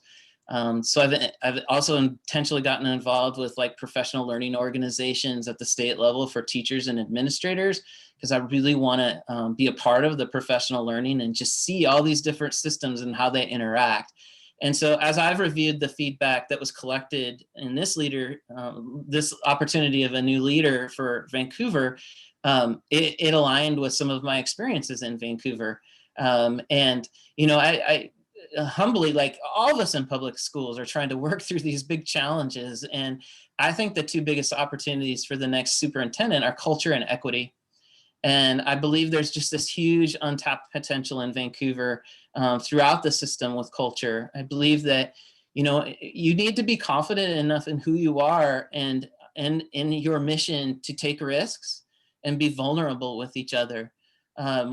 So I've also intentionally gotten involved with like professional learning organizations at the state level for teachers and administrators, because I really want to be a part of the professional learning and just see all these different systems and how they interact. And so as I've reviewed the feedback that was collected in this this opportunity of a new leader for Vancouver, it aligned with some of my experiences in Vancouver. And, you know, I humbly, like all of us in public schools are trying to work through these big challenges. And I think the two biggest opportunities for the next superintendent are culture and equity. And I believe there's just this huge untapped potential in Vancouver throughout the system with culture. I believe that, you know, you need to be confident enough in who you are and in your mission to take risks and be vulnerable with each other.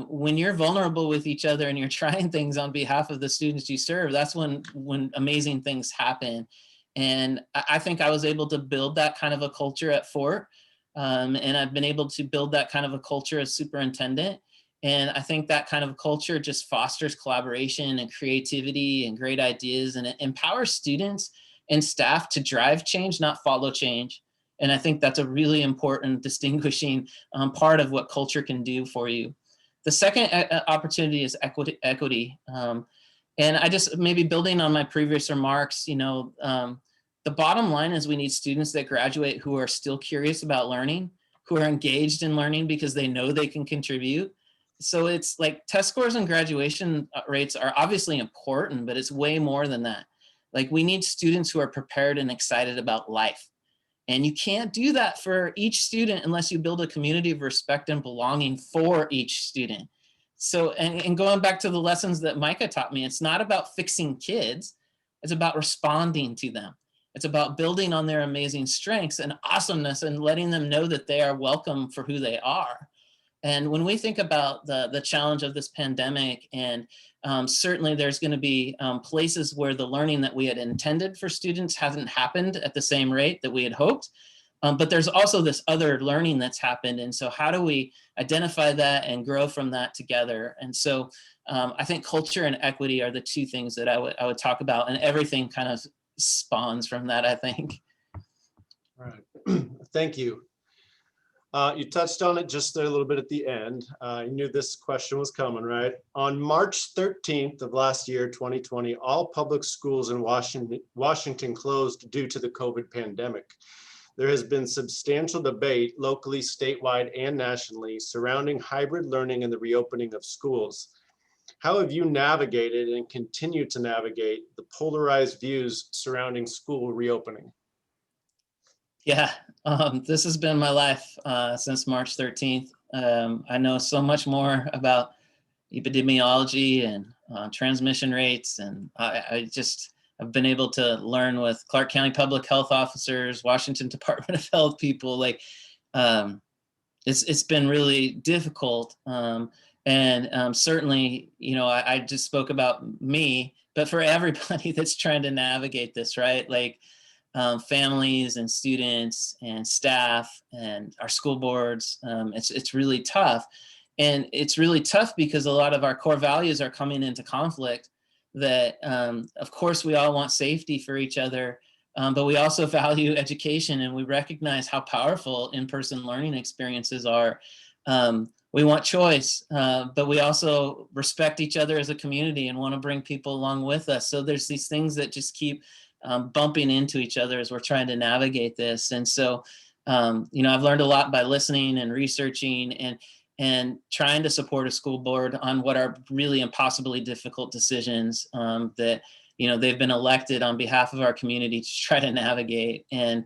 When you're vulnerable with each other and you're trying things on behalf of the students you serve, that's when amazing things happen. And I think I was able to build that kind of a culture at Fort. And I've been able to build that kind of a culture as superintendent. And I think that kind of culture just fosters collaboration and creativity and great ideas, and it empowers students and staff to drive change, not follow change. And I think that's a really important distinguishing part of what culture can do for you. The second opportunity is equity. And I just, maybe building on my previous remarks, you know, the bottom line is we need students that graduate who are still curious about learning, who are engaged in learning because they know they can contribute. So it's like test scores and graduation rates are obviously important, but it's way more than that. Like we need students who are prepared and excited about life. And you can't do that for each student unless you build a community of respect and belonging for each student. So, and going back to the lessons that Micah taught me, it's not about fixing kids, it's about responding to them. It's about building on their amazing strengths and awesomeness and letting them know that they are welcome for who they are. And when we think about the challenge of this pandemic, and certainly there's going to be places where the learning that we had intended for students hasn't happened at the same rate that we had hoped. But there's also this other learning that's happened. And so how do we identify that and grow from that together? And so I think culture and equity are the two things that I would talk about, and everything kind of spawns from that, I think.
All right. Thank you. You touched on it just a little bit at the end. You knew this question was coming, right? On March 13th of last year, 2020, all public schools in Washington closed due to the COVID pandemic. There has been substantial debate locally, statewide, and nationally surrounding hybrid learning and the reopening of schools. How have you navigated and continue to navigate the polarized views surrounding school reopening?
Yeah, this has been my life since March 13th. I know so much more about epidemiology and transmission rates, and I've been able to learn with Clark County public health officers, Washington Department of Health people. Like, it's been really difficult. And certainly, you know, I just spoke about me, but for everybody that's trying to navigate this, right? Like families and students and staff and our school boards, it's really tough. And it's really tough because a lot of our core values are coming into conflict. That, of course, we all want safety for each other, but we also value education, and we recognize how powerful in-person learning experiences are. We want choice, but we also respect each other as a community and want to bring people along with us. So there's these things that just keep bumping into each other as we're trying to navigate this. And so, you know, I've learned a lot by listening and researching and trying to support a school board on what are really impossibly difficult decisions that, you know, they've been elected on behalf of our community to try to navigate. And,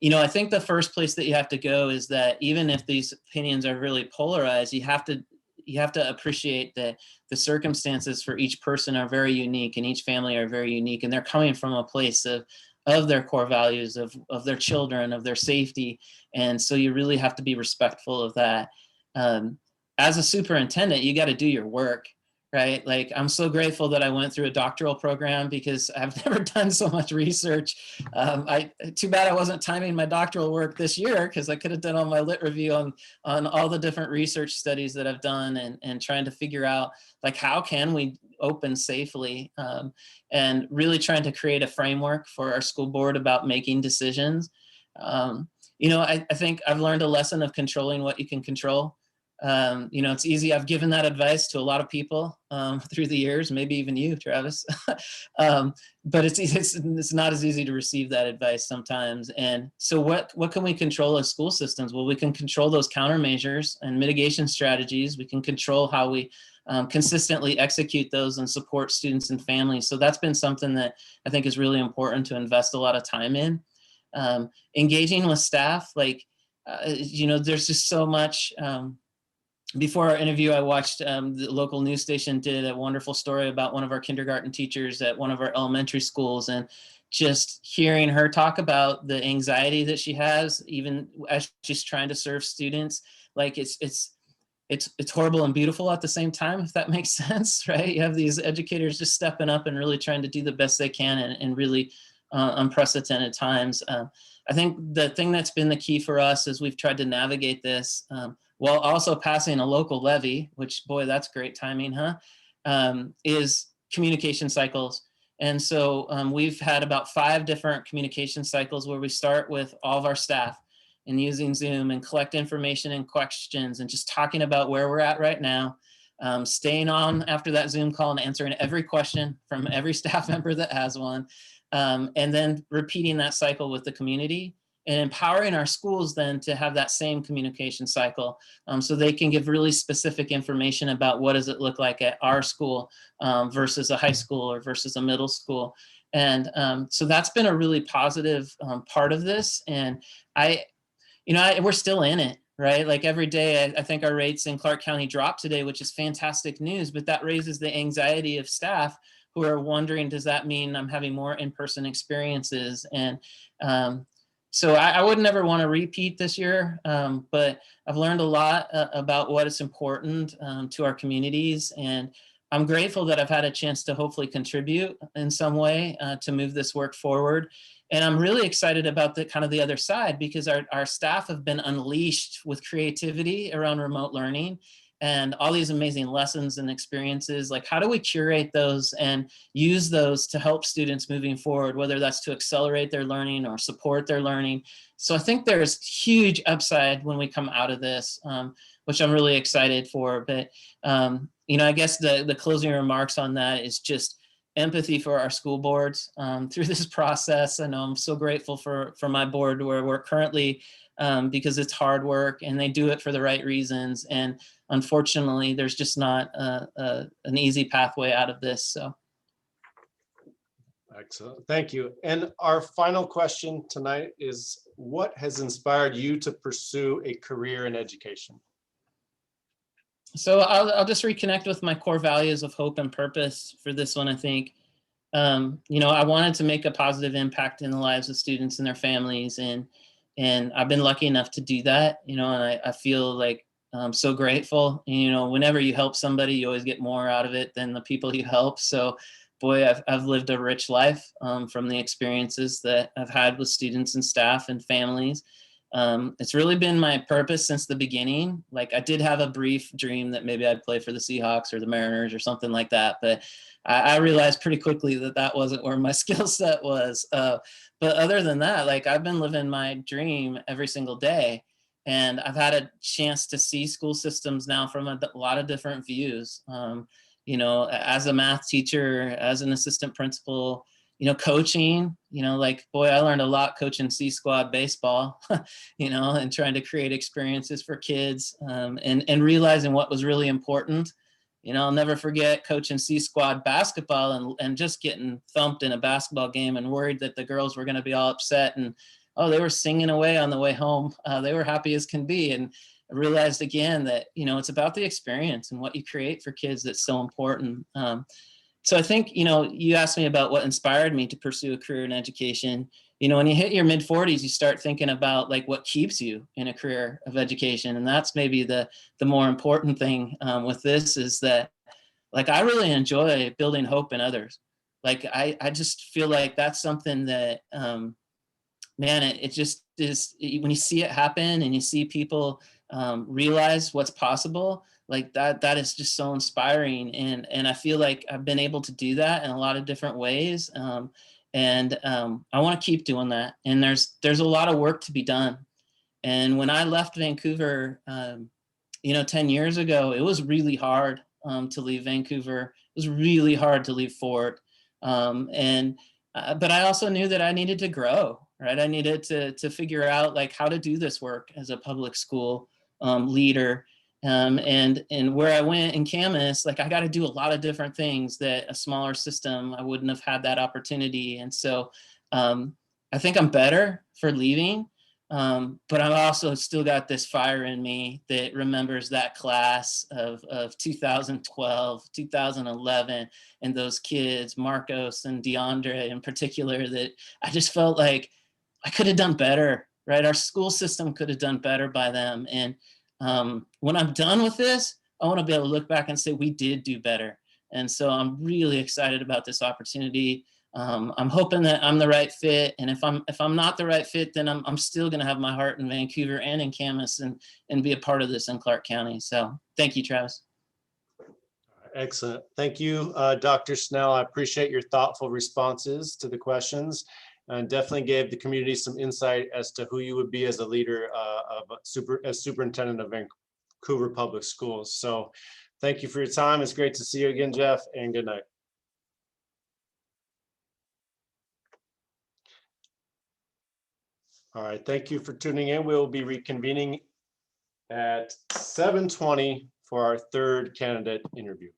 you know, I think the first place that you have to go is that even if these opinions are really polarized, you have to appreciate that the circumstances for each person are very unique, and each family are very unique, and they're coming from a place of their core values, of their children, of their safety. And so you really have to be respectful of that. As a superintendent, you got to do your work. right? Like, I'm so grateful that I went through a doctoral program because I've never done so much research. Too bad I wasn't timing my doctoral work this year, because I could have done all my lit review on all the different research studies that I've done, and trying to figure out, like, how can we open safely, and really trying to create a framework for our school board about making decisions. I think I've learned a lesson of controlling what you can control. It's easy. I've given that advice to a lot of people through the years, maybe even you, Travis. But it's not as easy to receive that advice sometimes. And so what can we control as school systems? Well, we can control those countermeasures and mitigation strategies. We can control how we consistently execute those and support students and families. So that's been something that I think is really important to invest a lot of time in. Engaging with staff, there's just so much. Before our interview, I watched the local news station did a wonderful story about one of our kindergarten teachers at one of our elementary schools, and just hearing her talk about the anxiety that she has, even as she's trying to serve students, like it's horrible and beautiful at the same time, if that makes sense, right? You have these educators just stepping up and really trying to do the best they can in really unprecedented times. I think the thing that's been the key for us is we've tried to navigate this while also passing a local levy, which, boy, that's great timing, huh? Is communication cycles. And so we've had about 5 different communication cycles where we start with all of our staff and using Zoom and collect information and questions and just talking about where we're at right now, staying on after that Zoom call and answering every question from every staff member that has one, and then repeating that cycle with the community and empowering our schools then to have that same communication cycle, so they can give really specific information about what does it look like at our school versus a high school or versus a middle school. And so that's been a really positive part of this. And we're still in it, right? Like every day, I think our rates in Clark County dropped today, which is fantastic news, but that raises the anxiety of staff who are wondering, does that mean I'm having more in-person experiences? And so I would never want to repeat this year, but I've learned a lot about what is important to our communities. And I'm grateful that I've had a chance to hopefully contribute in some way to move this work forward. And I'm really excited about the other side, because our staff have been unleashed with creativity around remote learning and all these amazing lessons and experiences. Like, how do we curate those and use those to help students moving forward, whether that's to accelerate their learning or support their learning? So I think there's huge upside when we come out of this, which I'm really excited for. But, I guess the closing remarks on that is just empathy for our school boards through this process. I know I'm so grateful for my board where we're currently, because it's hard work and they do it for the right reasons. And unfortunately, there's just not an easy pathway out of this. So.
Excellent. Thank you. And our final question tonight is, what has inspired you to pursue a career in education?
So I'll just reconnect with my core values of hope and purpose for this one, I think. I wanted to make a positive impact in the lives of students and their families. And I've been lucky enough to do that, and I feel like I'm so grateful. And, whenever you help somebody, you always get more out of it than the people you help. So, boy, I've lived a rich life from the experiences that I've had with students and staff and families. It's really been my purpose since the beginning. Like, I did have a brief dream that maybe I'd play for the Seahawks or the Mariners or something like that, but I realized pretty quickly that wasn't where my skill set was. But other than that, like, I've been living my dream every single day, and I've had a chance to see school systems now from a lot of different views. As a math teacher, as an assistant principal, coaching, boy, I learned a lot coaching C squad baseball, and trying to create experiences for kids, and realizing what was really important. I'll never forget coaching C squad basketball and just getting thumped in a basketball game and worried that the girls were going to be all upset. And, they were singing away on the way home. They were happy as can be. And I realized again that, it's about the experience and what you create for kids that's so important. So I think, you asked me about what inspired me to pursue a career in education. When you hit your mid 40s, you start thinking about like what keeps you in a career of education. And that's maybe the more important thing with this, is that like I really enjoy building hope in others. Like I just feel like that's something that man, it just is when you see it happen and you see people realize what's possible, like that is just so inspiring. And I feel like I've been able to do that in a lot of different ways. I want to keep doing that. And there's a lot of work to be done. And when I left Vancouver, 10 years ago, it was really hard to leave Vancouver. It was really hard to leave Fort. But I also knew that I needed to grow, right? I needed to figure out like how to do this work as a public school leader. And where I went in Camas, like I got to do a lot of different things that a smaller system, I wouldn't have had that opportunity. And so I think I'm better for leaving. But I've also still got this fire in me that remembers that class of 2012, 2011, and those kids, Marcos and DeAndre in particular, that I just felt like I could have done better, right? Our school system could have done better by them. And when I'm done with this, I want to be able to look back and say, we did do better. And so I'm really excited about this opportunity. I'm hoping that I'm the right fit, and if I'm not the right fit, then I'm still going to have my heart in Vancouver and in Camas and be a part of this in Clark County. So thank you, Travis.
Excellent. Thank you, Dr. Snell. I appreciate your thoughtful responses to the questions, and definitely gave the community some insight as to who you would be as a leader as superintendent of Vancouver Public Schools. So thank you for your time. It's great to see you again, Jeff, and good night. All right, thank you for tuning in. We'll be reconvening at 7:20 for our third candidate interview.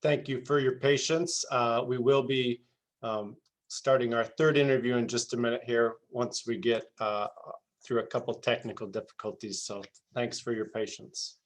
Thank you for your patience. We will be starting our third interview in just a minute here once we get through a couple technical difficulties. So thanks for your patience.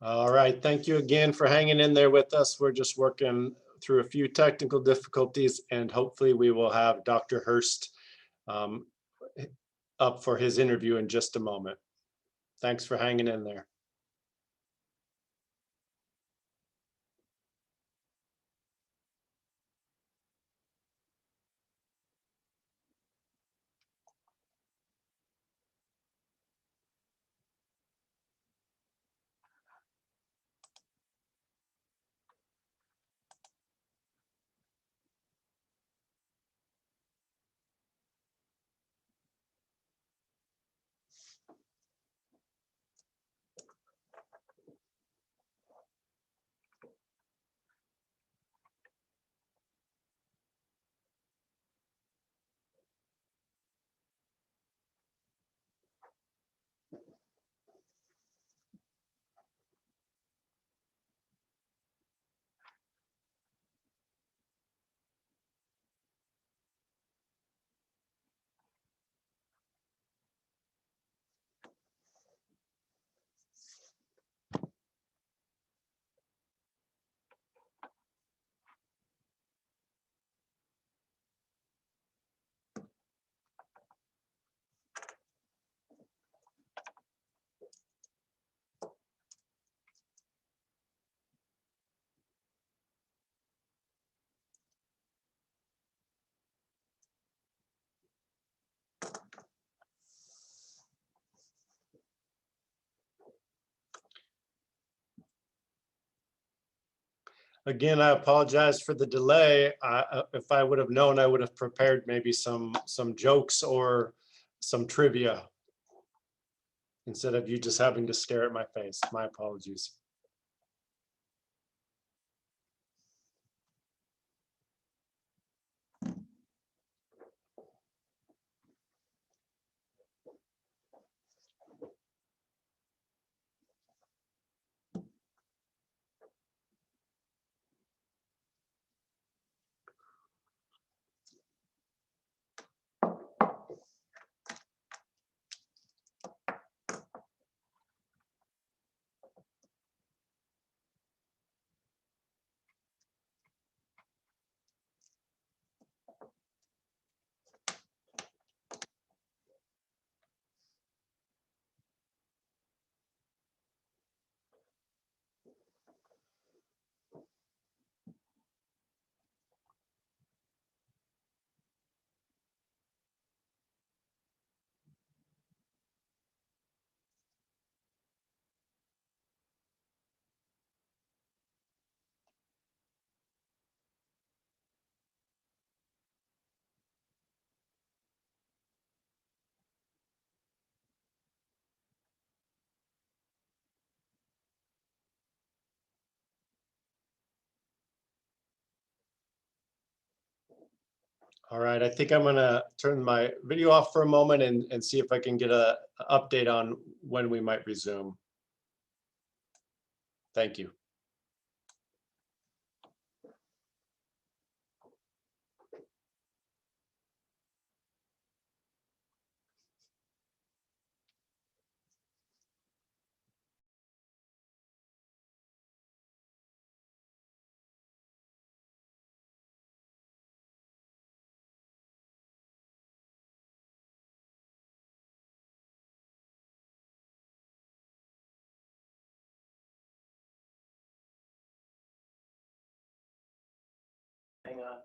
All right, thank you again for hanging in there with us. We're just working through a few technical difficulties and hopefully we will have Dr. Hurst up for his interview in just a moment. Thanks for hanging in there. Again, I apologize for the delay. If I would have known, I would have prepared maybe some jokes or some trivia instead of you just having to stare at my face. My apologies. All right, I think I'm gonna turn my video off for a moment and see if I can get a update on when we might resume. Thank you. Hang on.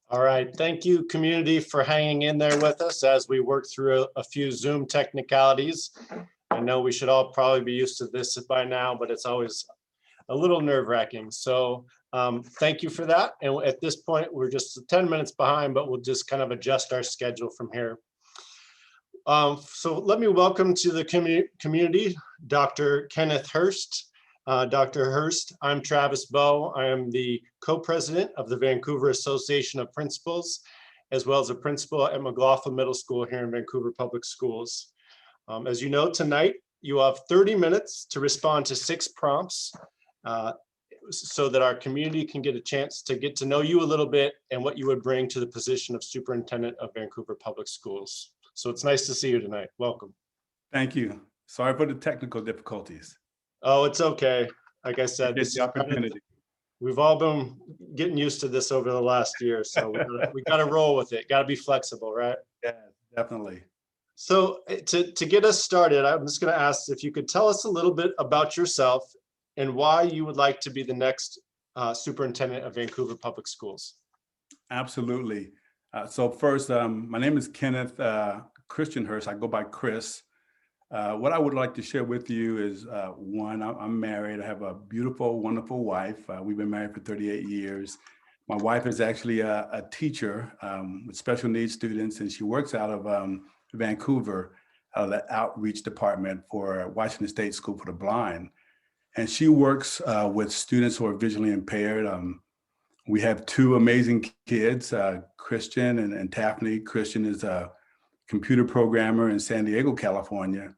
All right, thank you, community, for hanging in there with us as we work through a few Zoom technicalities. I know we should all probably be used to this by now, but it's always a little nerve-wracking. So thank you for that. And at this point, we're just 10 minutes behind, but we'll just kind of adjust our schedule from here. So let me welcome to the community, Dr. Kenneth Hurst. Dr. Hurst, I'm Travis Bowe. I am the co-president of the Vancouver Association of Principals, as well as a principal at McLaughlin Middle School here in Vancouver Public Schools. As you know, tonight, you have 30 minutes to respond to 6 prompts so that our community can get a chance to get to know you a little bit and what you would bring to the position of superintendent of Vancouver Public Schools. So it's nice to see you tonight. Welcome.
Thank you. Sorry for the technical difficulties.
Oh, it's okay. Like I said,
This opportunity.
We've all been getting used to this over the last year, so we got to roll with it. Got to be flexible, right?
Yeah, definitely.
So to get us started, I'm just going to ask if you could tell us a little bit about yourself and why you would like to be the next superintendent of Vancouver Public Schools.
Absolutely. So first, my name is Kenneth Christian Hurst. I go by Chris. What I would like to share with you is, one, I'm married. I have a beautiful, wonderful wife. We've been married for 38 years. My wife is actually a teacher with special needs students, and she works out of Vancouver, out of the outreach department for Washington State School for the Blind. And she works with students who are visually impaired. We have 2 amazing kids, Christian and Taffany. Christian is a computer programmer in San Diego, California.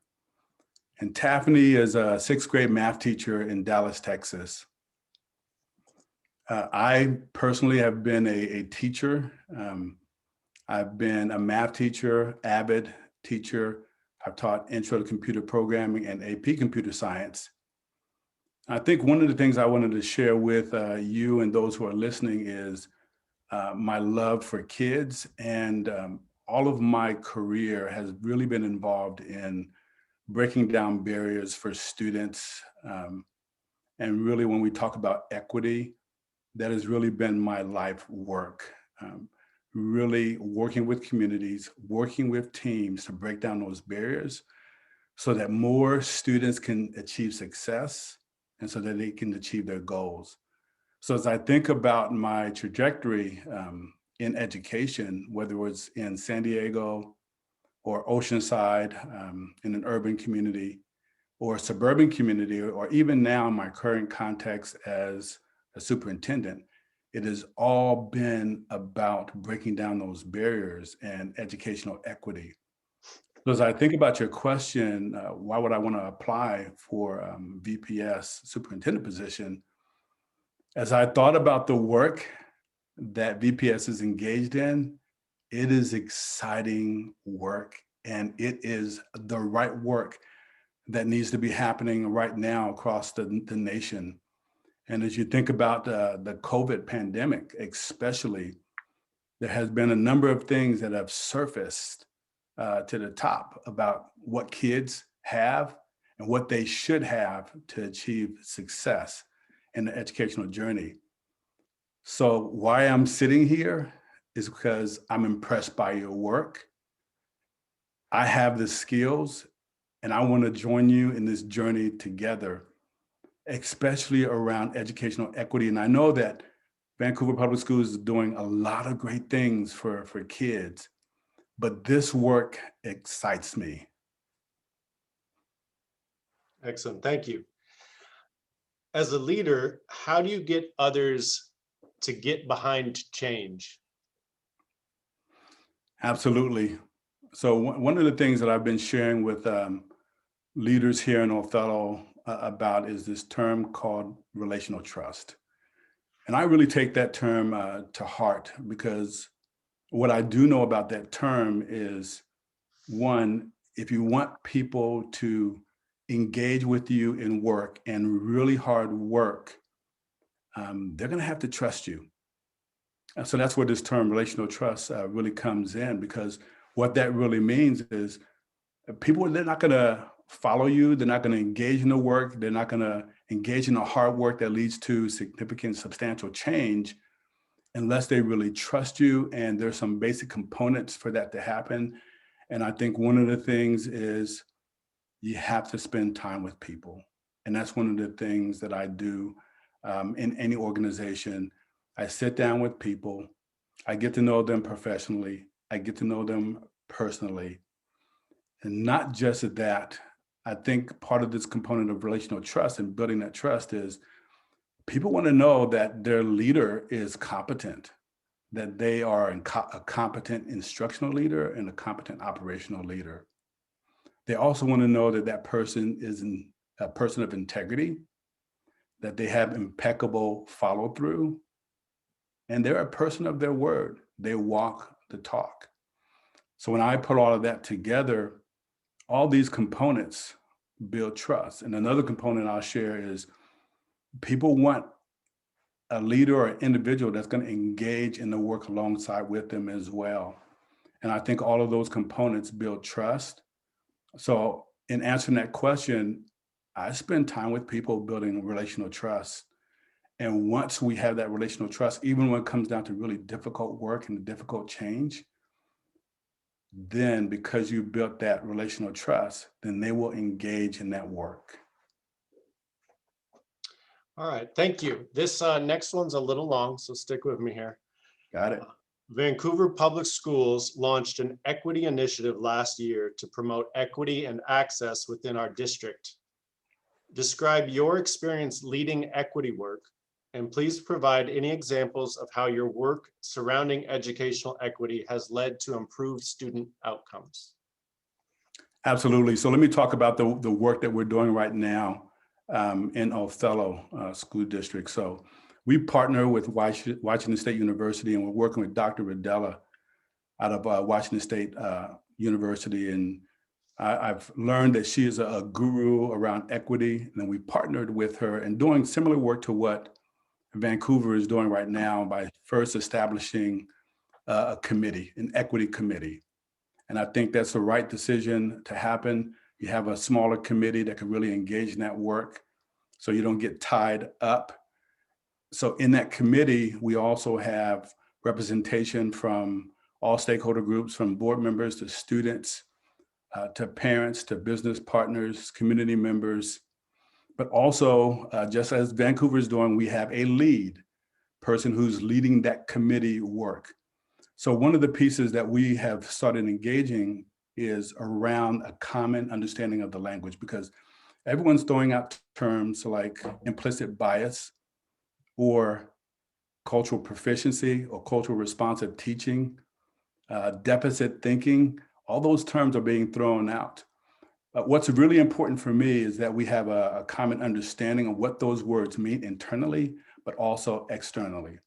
And Taffany is a 6th grade math teacher in Dallas, Texas. I personally have been a teacher. I've been a math teacher, avid teacher. I've taught intro to computer programming and AP computer science. I think one of the things I wanted to share with you and those who are listening is my love for kids, and all of my career has really been involved in breaking down barriers for students. And really, when we talk about equity, that has really been my life work. really working with communities, working with teams to break down those barriers so that more students can achieve success and so that they can achieve their goals. So as I think about my trajectory in education, whether it's in San Diego or Oceanside, in an urban community or a suburban community, or even now in my current context as a superintendent, it has all been about breaking down those barriers and educational equity. So as I think about your question, why would I want to apply for VPS superintendent position? As I thought about the work that VPS is engaged in, it is exciting work, and it is the right work that needs to be happening right now across the nation. And as you think about the COVID pandemic, especially, there has been a number of things that have surfaced to the top about what kids have and what they should have to achieve success in the educational journey. So why I'm sitting here is because I'm impressed by your work. I have the skills and I want to join you in this journey together, especially around educational equity. And I know that Vancouver Public Schools is doing a lot of great things for kids, but this work excites me.
Excellent, thank you. As a leader, how do you get others to get behind change?
Absolutely. So one of the things that I've been sharing with leaders here in Othello about is this term called relational trust. And I really take that term to heart, because what I do know about that term is, one, if you want people to engage with you in work and really hard work, they're going to have to trust you. And so that's where this term relational trust really comes in, because what that really means is people, they're not going to follow you. They're not going to engage in the work. They're not going to engage in the hard work that leads to significant, substantial change unless they really trust you. And there's some basic components for that to happen. And I think one of the things is you have to spend time with people. And that's one of the things that I do in any organization. I sit down with people. I get to know them professionally. I get to know them personally. And not just that, I think part of this component of relational trust and building that trust is people want to know that their leader is competent, that they are a competent instructional leader and a competent operational leader. They also want to know that that person is a person of integrity, that they have impeccable follow through, and they're a person of their word. They walk the talk. So when I put all of that together, all these components build trust. And another component I'll share is people want a leader or an individual that's going to engage in the work alongside with them as well. And I think all of those components build trust. So in answering that question, I spend time with people building relational trust. And once we have that relational trust, even when it comes down to really difficult work and difficult change, then because you built that relational trust, then they will engage in that work.
All right, thank you. This next one's a little long, so stick with me here.
Got it.
Vancouver Public Schools launched an equity initiative last year to promote equity and access within our district. Describe your experience leading equity work, and please provide any examples of how your work surrounding educational equity has led to improved student outcomes.
Absolutely. So let me talk about the work that we're doing right now in Othello School District. So we partner with Washington State University, and we're working with Dr. Rodella out of Washington State University. And I've learned that she is a guru around equity, and then we partnered with her and doing similar work to what Vancouver is doing right now by first establishing a committee, an equity committee. And I think that's the right decision to happen. You have a smaller committee that can really engage in that work so you don't get tied up. So in that committee, we also have representation from all stakeholder groups, from board members to students, to parents, to business partners, community members. But also, just as Vancouver is doing, we have a lead person who's leading that committee work. So one of the pieces that we have started engaging is around a common understanding of the language, because everyone's throwing out terms like implicit bias or cultural proficiency or cultural responsive teaching, deficit thinking. All those terms are being thrown out. What's really important for me is that we have a common understanding of what those words mean internally, but also externally.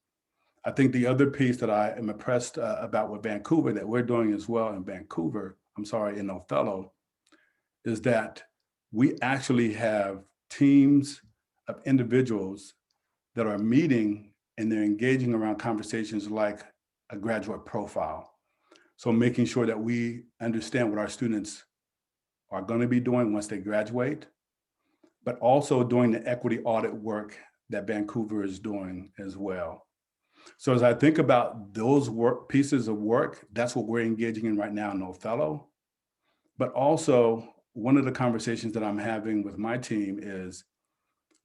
I think the other piece that I am impressed about with Vancouver, that we're doing as well in in Othello, is that we actually have teams of individuals that are meeting and they're engaging around conversations like a graduate profile. So making sure that we understand what our students are going to be doing once they graduate, but also doing the equity audit work that Vancouver is doing as well. So as I think about those pieces of work, that's what we're engaging in right now in Othello. But also, one of the conversations that I'm having with my team is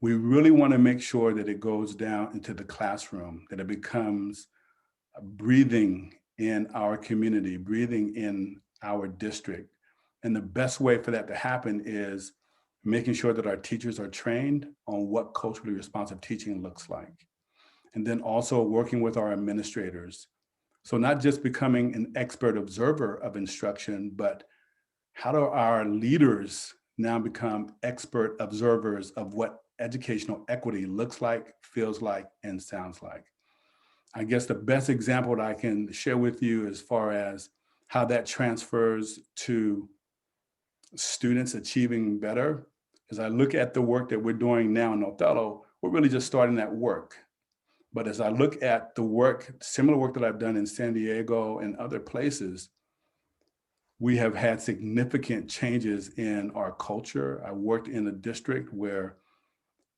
we really want to make sure that it goes down into the classroom, that it becomes breathing in our community, breathing in our district. And the best way for that to happen is making sure that our teachers are trained on what culturally responsive teaching looks like. And then also working with our administrators. So not just becoming an expert observer of instruction, but how do our leaders now become expert observers of what educational equity looks like, feels like, and sounds like? I guess the best example that I can share with you as far as how that transfers to students achieving better, as I look at the work that we're doing now in Othello, we're really just starting that work. But as I look at the work, similar work that I've done in San Diego and other places, we have had significant changes in our culture. I worked in a district where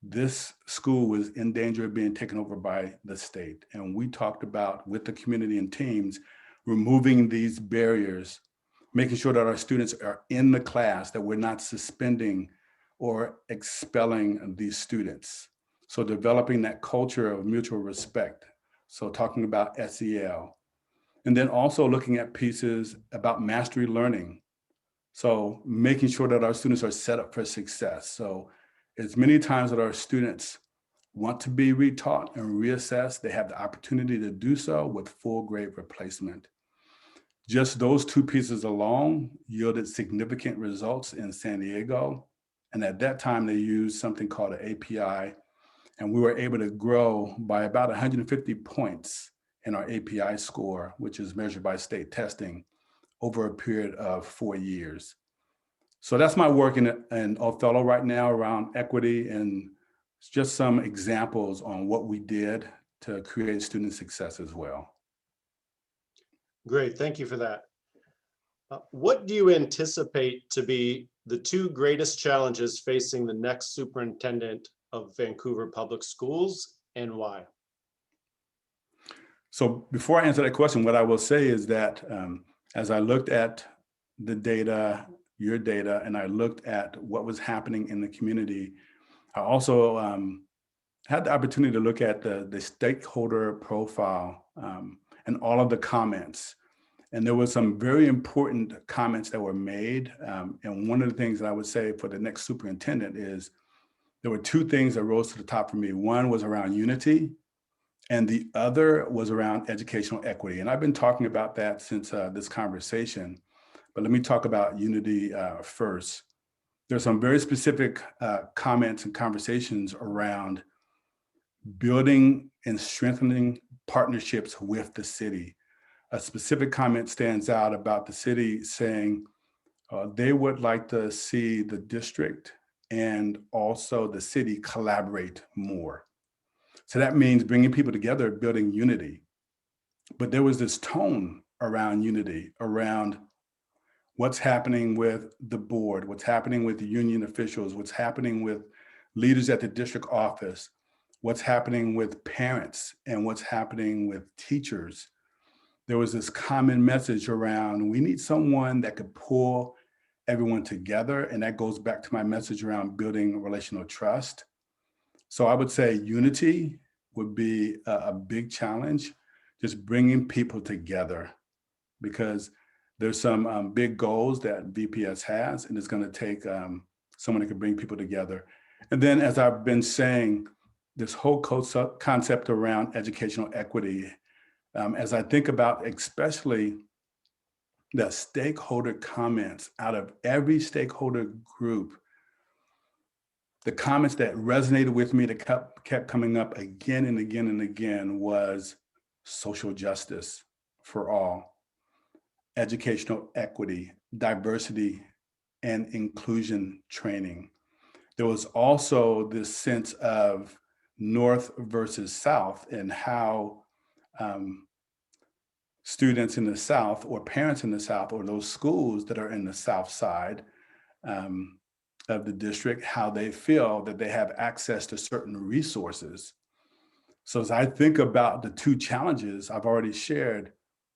this school was in danger of being taken over by the state. And we talked about, with the community and teams, removing these barriers, making sure that our students are in the class, that we're not suspending or expelling these students. So developing that culture of mutual respect. So talking about SEL. And then also looking at pieces about mastery learning. So making sure that our students are set up for success. So as many times that our students want to be retaught and reassessed, they have the opportunity to do so with full grade replacement. Just those two pieces alone yielded significant results in San Diego. And at that time, they used something called an API, and we were able to grow by about 150 points in our API score, which is measured by state testing, over a period of 4 years. So that's my work in Othello right now around equity, and just some examples on what we did to create student success as well.
Great, thank you for that. What do you anticipate to be the two greatest challenges facing the next superintendent of Vancouver Public Schools, and why?
So before I answer that question, what I will say is that as I looked at the data, your data, and I looked at what was happening in the community, I also had the opportunity to look at the stakeholder profile and all of the comments. And there were some very important comments that were made. And one of the things that I would say for the next superintendent is there were two things that rose to the top for me. One was around unity, and the other was around educational equity. And I've been talking about that since this conversation, but let me talk about unity first. There's some very specific comments and conversations around building and strengthening partnerships with the city. A specific comment stands out about the city saying they would like to see the district and also the city collaborate more. So that means bringing people together, building unity. But there was this tone around unity, around what's happening with the board, what's happening with the union officials, what's happening with leaders at the district office, what's happening with parents and what's happening with teachers, there was this common message around, we need someone that could pull everyone together. And that goes back to my message around building relational trust. So I would say unity would be a big challenge, just bringing people together, because there's some big goals that VPS has, and it's going to take someone that can bring people together. And then, as I've been saying, this whole concept around educational equity, as I think about especially the stakeholder comments out of every stakeholder group, the comments that resonated with me, that kept coming up again and again and again, was social justice for all, educational equity, diversity, and inclusion training. There was also this sense of North versus South, and how students in the South, or parents in the South, or those schools that are in the South side of the district, how they feel that they have access to certain resources. So as I think about the two challenges I've already shared,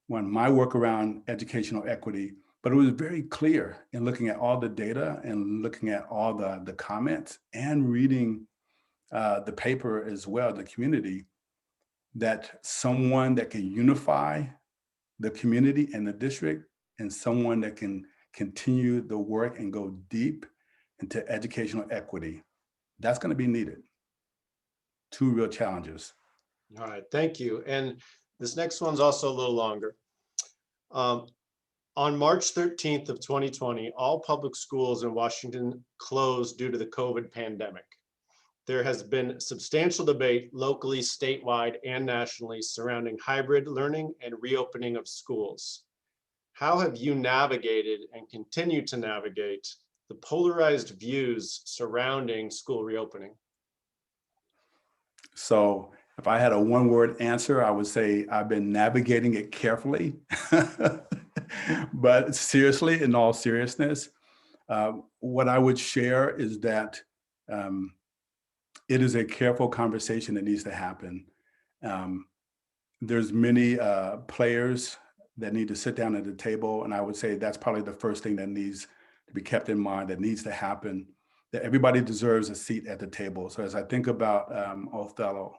one, my work around educational equity, but it was very clear in looking at all the data and looking at all the comments and reading the paper as well, the community, that someone that can unify the community and the district, and someone that can continue the work and go deep into educational equity, that's going to be needed. Two real challenges.
All right, thank you. And this next one's also a little longer. On March 13th of 2020, all public schools in Washington closed due to the COVID pandemic. There has been substantial debate locally, statewide, and nationally surrounding hybrid learning and reopening of schools. How have you navigated and continue to navigate the polarized views surrounding school reopening?
So if I had a one-word answer, I would say I've been navigating it carefully. But seriously, in all seriousness, what I would share is that it is a careful conversation that needs to happen. There's many players that need to sit down at the table, and I would say that's probably the first thing that needs to be kept in mind, that needs to happen, that everybody deserves a seat at the table. So as I think about Othello,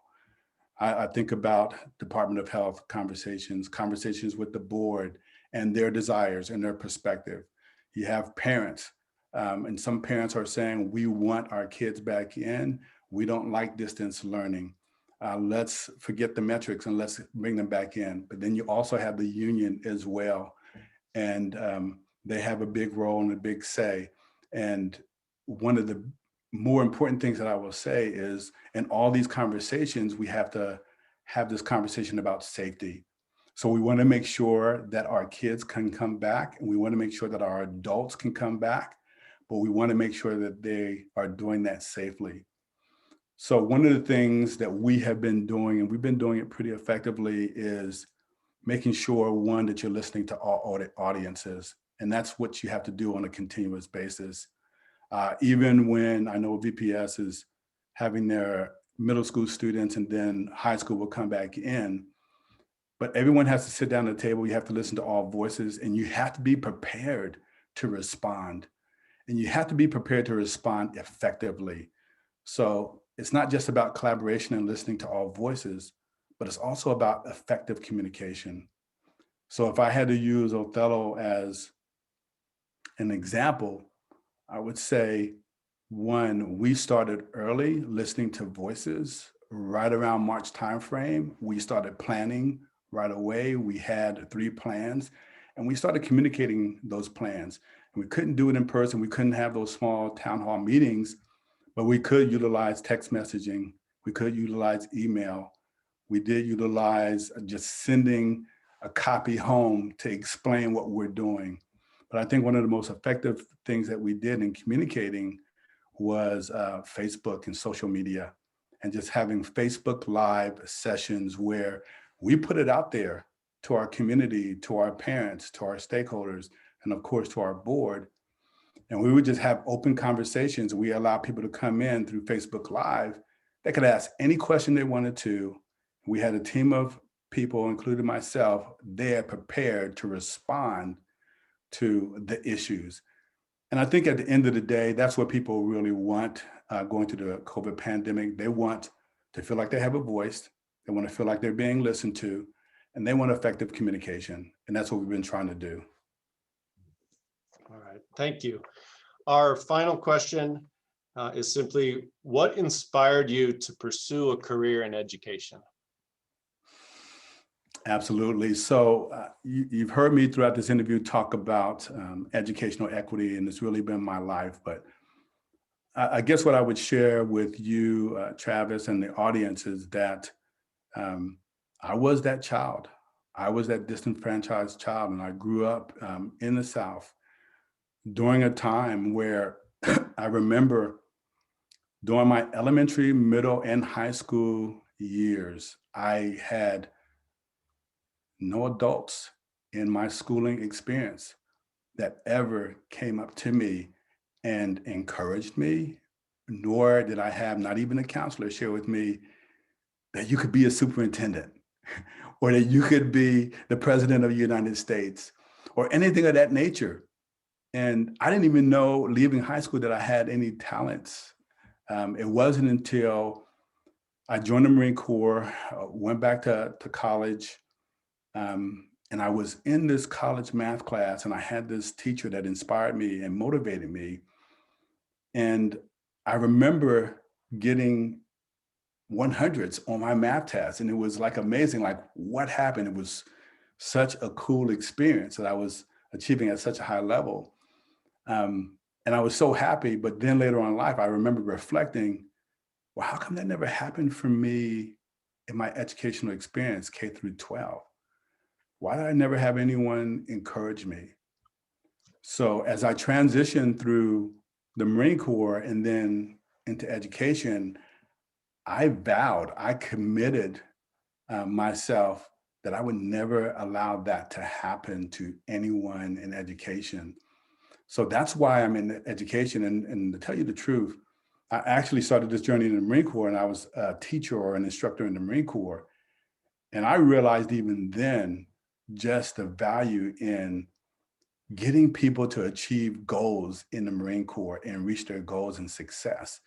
I think about Department of Health conversations with the board and their desires and their perspective. You have parents, and some parents are saying, we want our kids back in. We don't like distance learning. Let's forget the metrics and let's bring them back in. But then you also have the union as well. And they have a big role and a big say. And one of the more important things that I will say is, in all these conversations, we have to have this conversation about safety. So we want to make sure that our kids can come back, and we want to make sure that our adults can come back, but we want to make sure that they are doing that safely. So one of the things that we have been doing, and we've been doing it pretty effectively, is making sure, one, that you're listening to all audiences. And that's what you have to do on a continuous basis. Even when I know VPS is having their middle school students and then high school will come back in, but everyone has to sit down at the table. You have to listen to all voices, and you have to be prepared to respond. And you have to be prepared to respond effectively. So it's not just about collaboration and listening to all voices, but it's also about effective communication. So if I had to use Othello as an example, I would say, one, we started early listening to voices. Right around March timeframe, we started planning right away. We had 3 plans, and we started communicating those plans. And we couldn't do it in person. We couldn't have those small town hall meetings, but we could utilize text messaging. We could utilize email. We did utilize just sending a copy home to explain what we're doing. But I think one of the most effective things that we did in communicating was Facebook and social media, and just having Facebook Live sessions where we put it out there to our community, to our parents, to our stakeholders, and of course to our board. And we would just have open conversations. We allow people to come in through Facebook Live They could ask any question they wanted to. We had a team of people, including myself, there prepared to respond to the issues. And I think at the end of the day, that's what people really want going through the COVID pandemic. They want to feel like they have a voice. They want to feel like they're being listened to, and they want effective communication. And that's what we've been trying to do.
All right, thank you. Our final question is simply, what inspired you to pursue a career in education?
Absolutely. So you've heard me throughout this interview talk about educational equity, and it's really been my life. But I guess what I would share with you, Travis, and the audience is that I was that child. I was that disenfranchised child, and I grew up in the South during a time where I remember during my elementary, middle, and high school years, I had no adults in my schooling experience that ever came up to me and encouraged me, nor did I have not even a counselor share with me that you could be a superintendent or that you could be the president of the United States or anything of that nature. And I didn't even know leaving high school that I had any talents. It wasn't until I joined the Marine Corps, went back to college, and I was in this college math class, and I had this teacher that inspired me and motivated me. And I remember getting 100s on my math test, and it was like amazing, like what happened? It was such a cool experience that I was achieving at such a high level. And I was so happy, but then later on in life, I remember reflecting, well, how come that never happened for me in my educational experience, K through 12? Why did I never have anyone encourage me? So as I transitioned through the Marine Corps and then into education, I vowed, I committed myself that I would never allow that to happen to anyone in education. So that's why I'm in education. And to tell you the truth, I actually started this journey in the Marine Corps, and I was a teacher or an instructor in the Marine Corps. And I realized even then just the value in getting people to achieve goals in the Marine Corps and reach their goals and success.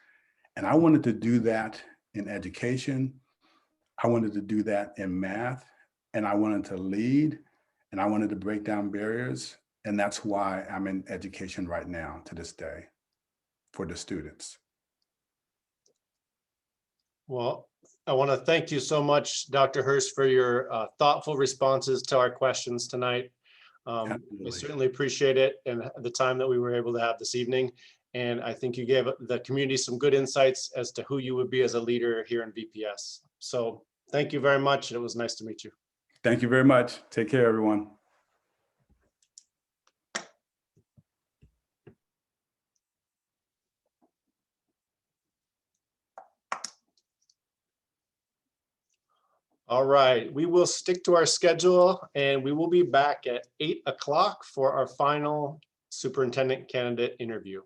And I wanted to do that in education. I wanted to do that in math, and I wanted to lead, and I wanted to break down barriers. And that's why I'm in education right now to this day for the students.
Well, I want to thank you so much, Dr. Hurst, for your thoughtful responses to our questions tonight. We certainly appreciate it and the time that we were able to have this evening. And I think you gave the community some good insights as to who you would be as a leader here in VPS. So thank you very much. And it was nice to meet you.
Thank you very much. Take care, everyone.
All right, we will stick to our schedule, and we will be back at 8 o'clock for our final superintendent candidate interview.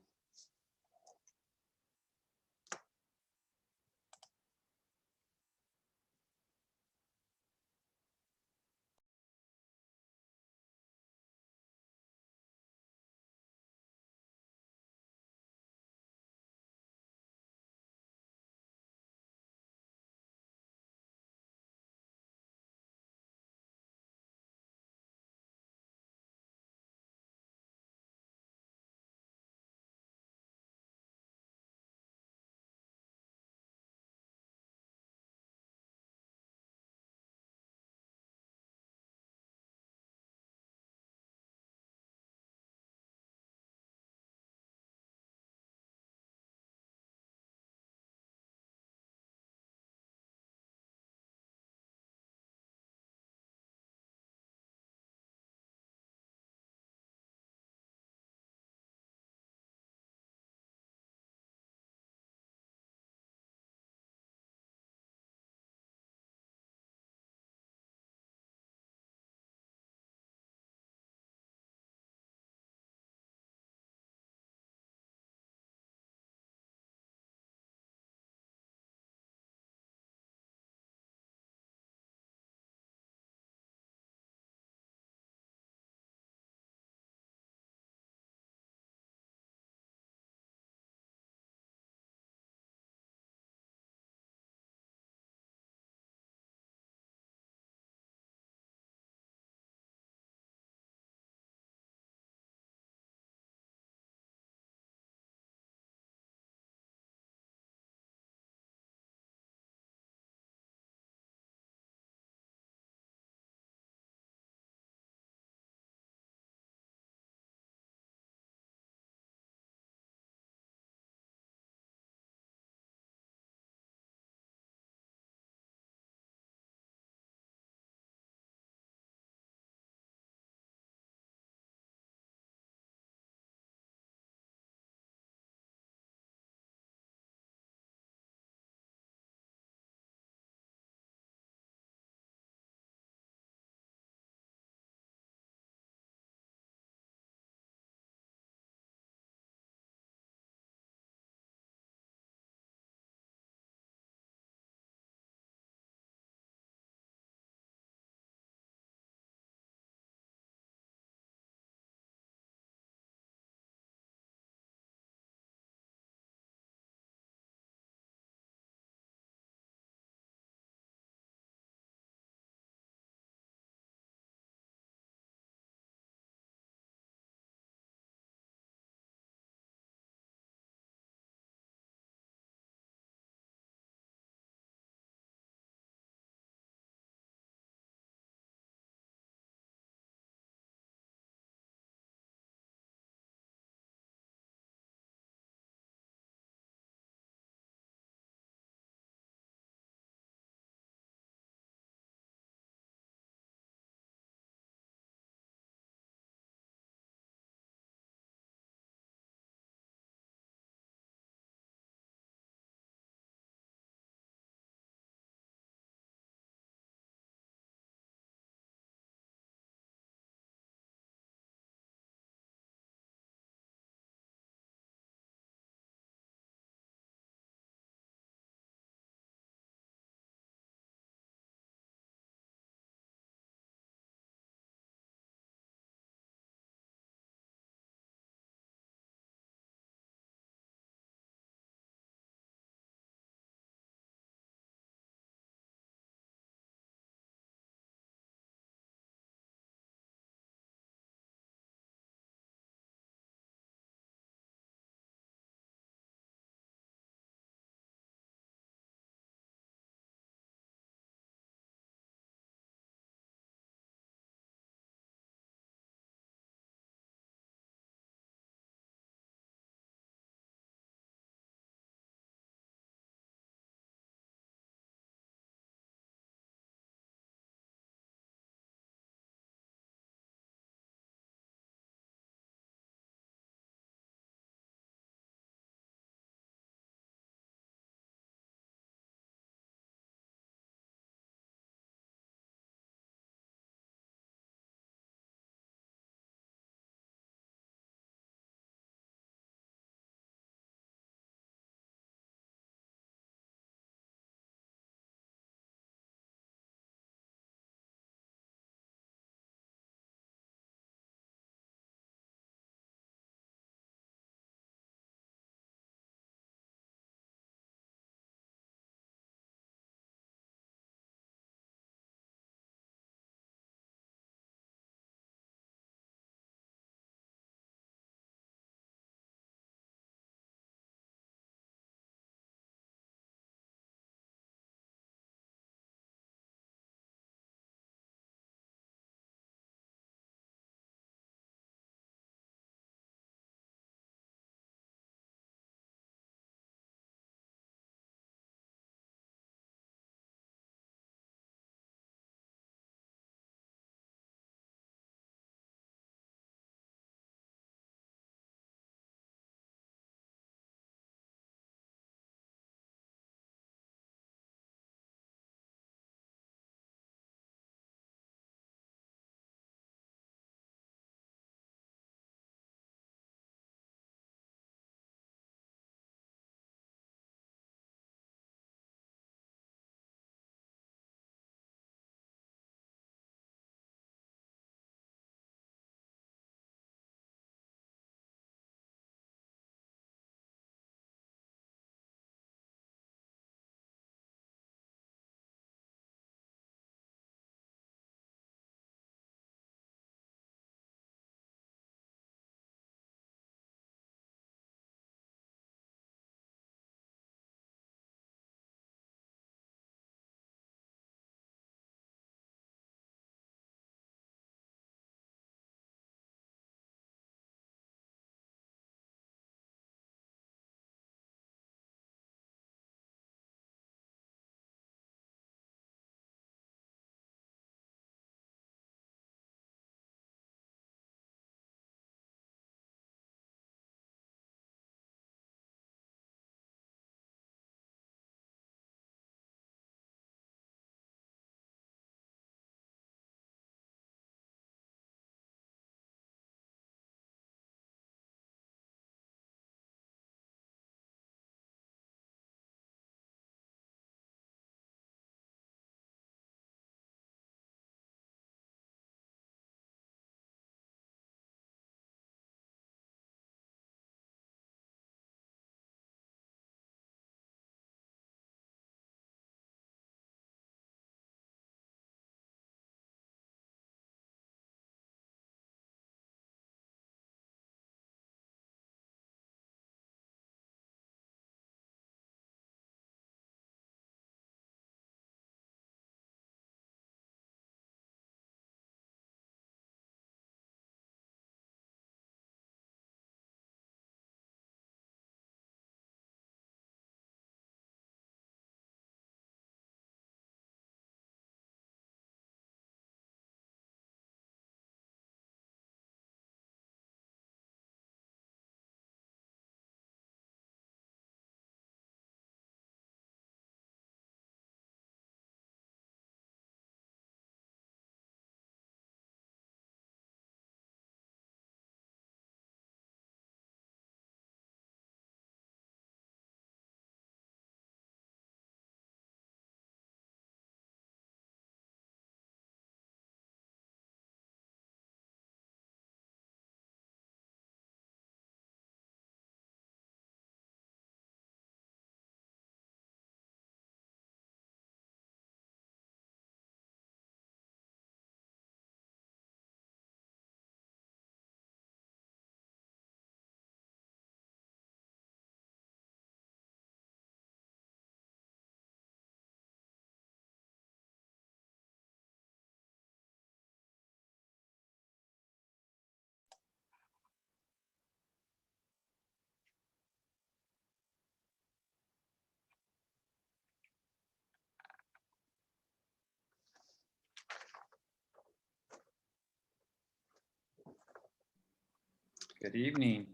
Good evening.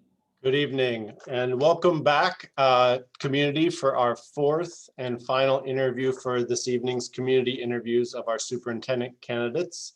Good evening and welcome back, community, for our fourth and final interview for this evening's community interviews of our superintendent candidates.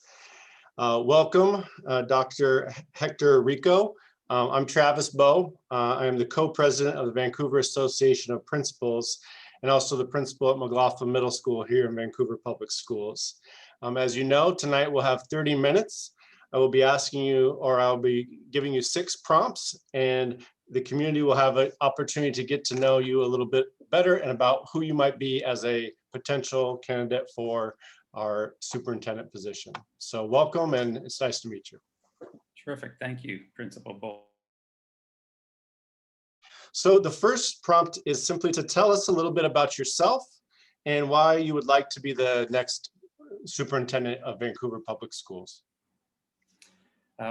Welcome, Dr. Héctor Rico. I'm Travis Bowe. I am the co-president of the Vancouver Association of Principals and also the principal at McLaughlin Middle School here in Vancouver Public Schools. As you know, tonight we'll have 30 minutes. I will be asking you, or I'll be giving you 6 prompts, and the community will have an opportunity to get to know you a little bit better and about who you might be as a potential candidate for our superintendent position. So welcome, and it's nice to meet you.
Terrific. Thank you, Principal Bowe.
So the first prompt is simply to tell us a little bit about yourself and why you would like to be the next superintendent of Vancouver Public Schools.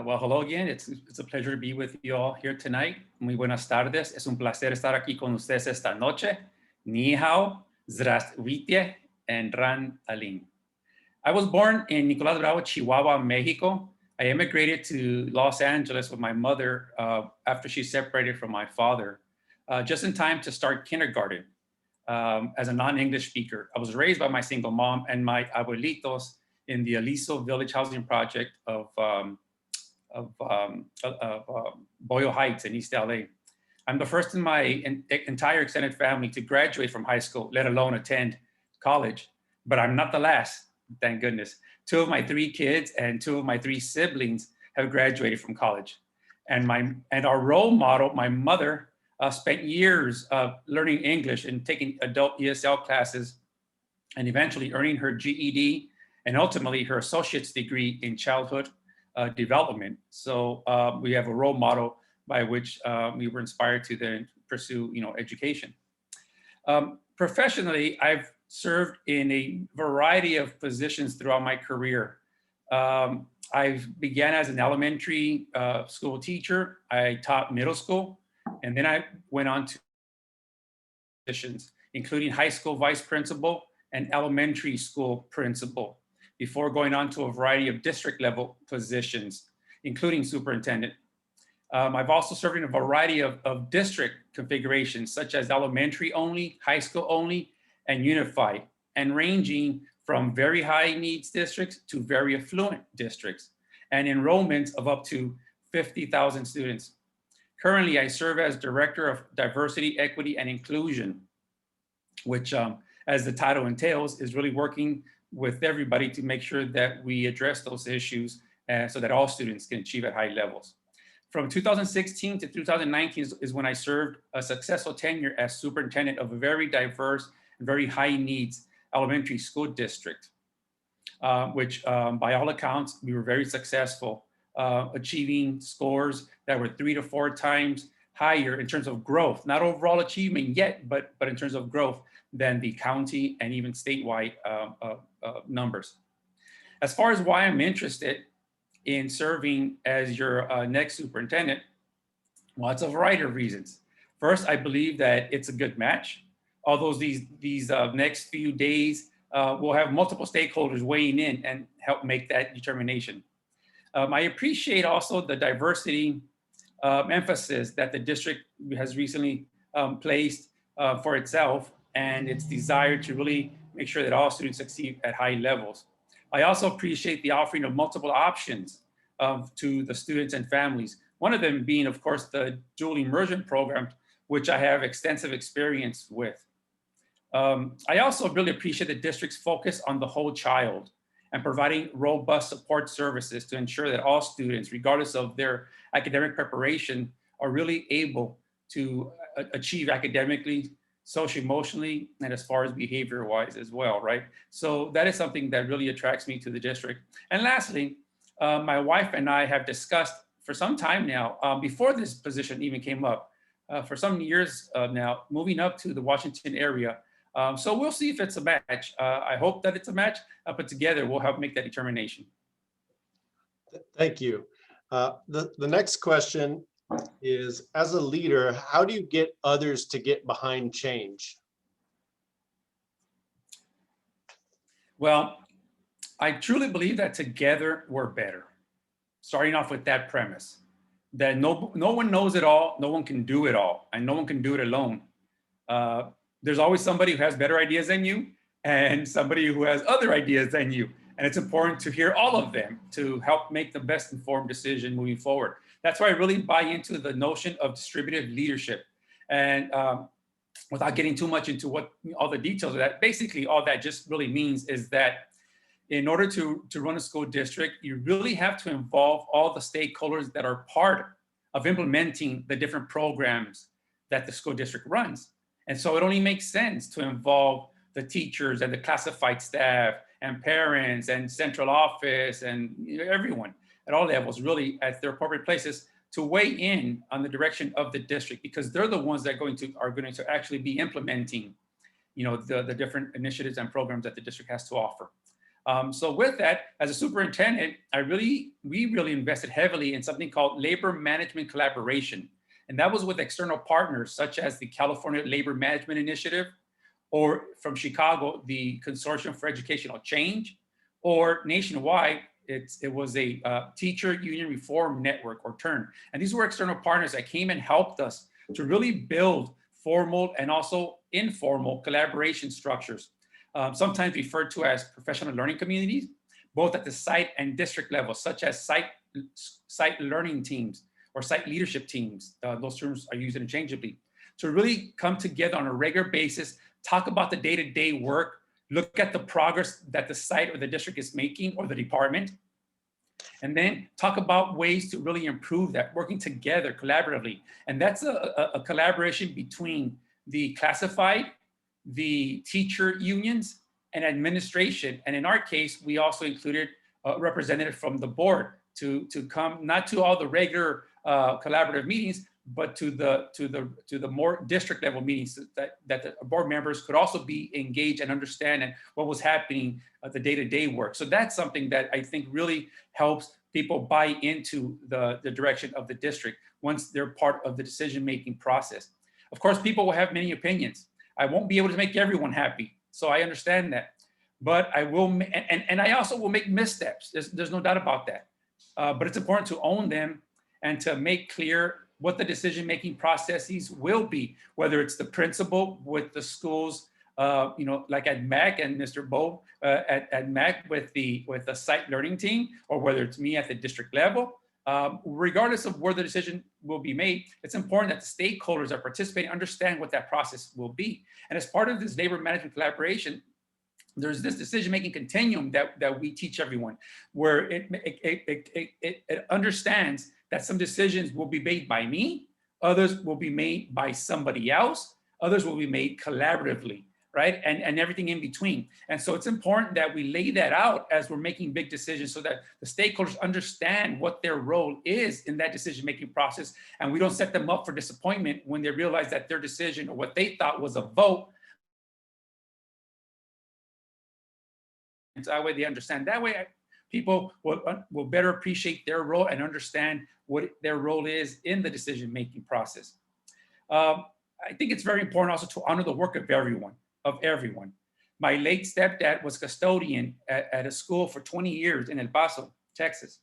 Well, hello again. It's a pleasure to be with you all here tonight. Muy buenas tardes. Es un placer estar aquí con ustedes esta noche. Ni hao, zdravstvuyte, and ran aling. I was born in Nicolás Bravo, Chihuahua, Mexico. I immigrated to Los Angeles with my mother after she separated from my father, just in time to start kindergarten as a non-English speaker. I was raised by my single mom and my abuelitos in the Aliso Village Housing Project of Boyle Heights in East LA. I'm the first in my entire extended family to graduate from high school, let alone attend college, but I'm not the last, thank goodness. 2 of my 3 kids and 2 of my 3 siblings have graduated from college. And our role model, my mother, spent years learning English and taking adult ESL classes and eventually earning her GED and ultimately her associate's degree in childhood development. So we have a role model by which we were inspired to then pursue, education. Professionally, I've served in a variety of positions throughout my career. I began as an elementary school teacher. I taught middle school, and then I went on to positions, including high school vice principal and elementary school principal, before going on to a variety of district level positions, including superintendent. I've also served in a variety of district configurations, such as elementary only, high school only, and unified, and ranging from very high needs districts to very affluent districts, and enrollments of up to 50,000 students. Currently, I serve as Director of Diversity, Equity, and Inclusion, which, as the title entails, is really working with everybody to make sure that we address those issues so that all students can achieve at high levels. From 2016 to 2019 is when I served a successful tenure as superintendent of a very diverse and very high needs elementary school district, which by all accounts, we were very successful, achieving scores that were 3 to 4 times higher in terms of growth, not overall achievement yet, but in terms of growth than the county and even statewide numbers. As far as why I'm interested in serving as your next superintendent, well, it's a variety of reasons. First, I believe that it's a good match. Although these next few days, we'll have multiple stakeholders weighing in and help make that determination. I appreciate also the diversity emphasis that the district has recently placed for itself and its desire to really make sure that all students succeed at high levels. I also appreciate the offering of multiple options to the students and families. One of them being, of course, the dual immersion program, which I have extensive experience with. I also really appreciate the district's focus on the whole child and providing robust support services to ensure that all students, regardless of their academic preparation, are really able to achieve academically, socio-emotionally, and as far as behavior-wise as well, right? So that is something that really attracts me to the district. And lastly, my wife and I have discussed for some time now, before this position even came up, for some years now, moving up to the Washington area. So we'll see if it's a match. I hope that it's a match, but together we'll help make that determination.
Thank you. The next question is, as a leader, how do you get others to get behind change?
Well, I truly believe that together we're better. Starting off with that premise. that no one knows it all, no one can do it all, and no one can do it alone. There's always somebody who has better ideas than you and somebody who has other ideas than you. And it's important to hear all of them to help make the best informed decision moving forward. That's why I really buy into the notion of distributed leadership. And without getting too much into what all the details of that, basically all that just really means is that in order to run a school district, you really have to involve all the stakeholders that are part of implementing the different programs that the school district runs. And so it only makes sense to involve the teachers and the classified staff and parents and central office and everyone at all levels really at their appropriate places to weigh in on the direction of the district, because they're the ones that are going to actually be implementing, the different initiatives and programs that the district has to offer. So with that, as a superintendent, we really invested heavily in something called labor management collaboration. And that was with external partners such as the California Labor Management Initiative, or from Chicago, the Consortium for Educational Change, or nationwide, it was a Teacher Union Reform Network, or TURN. And these were external partners that came and helped us to really build formal and also informal collaboration structures, sometimes referred to as professional learning communities, both at the site and district level, such as site learning teams or site leadership teams. Those terms are used interchangeably, to really come together on a regular basis, talk about the day-to-day work, look at the progress that the site or the district is making, or the department, and then talk about ways to really improve that, working together collaboratively. And that's a collaboration between the classified, the teacher unions, and administration. And in our case, we also included a representative from the board to come, not to all the regular collaborative meetings, but to the more district level meetings that the board members could also be engaged and understand what was happening the day-to-day work. So that's something that I think really helps people buy into the direction of the district once they're part of the decision-making process. Of course, people will have many opinions. I won't be able to make everyone happy, so I understand that. But I will, and I also will make missteps. There's no doubt about that. But it's important to own them and to make clear what the decision-making processes will be, whether it's the principal with the schools, like at MAC and Mr. Bo at MAC with the site learning team, or whether it's me at the district level. Regardless of where the decision will be made, it's important that the stakeholders that participate understand what that process will be. And as part of this labor management collaboration, there's this decision-making continuum that we teach everyone, where it understands that some decisions will be made by me, others will be made by somebody else, others will be made collaboratively, right? And everything in between. And so it's important that we lay that out as we're making big decisions so that the stakeholders understand what their role is in that decision-making process. And we don't set them up for disappointment when they realize that their decision or what they thought was a vote. And so that way they understand. That way people will better appreciate their role and understand what their role is in the decision-making process. I think it's very important also to honor the work of everyone. My late stepdad was custodian at a school for 20 years in El Paso, Texas.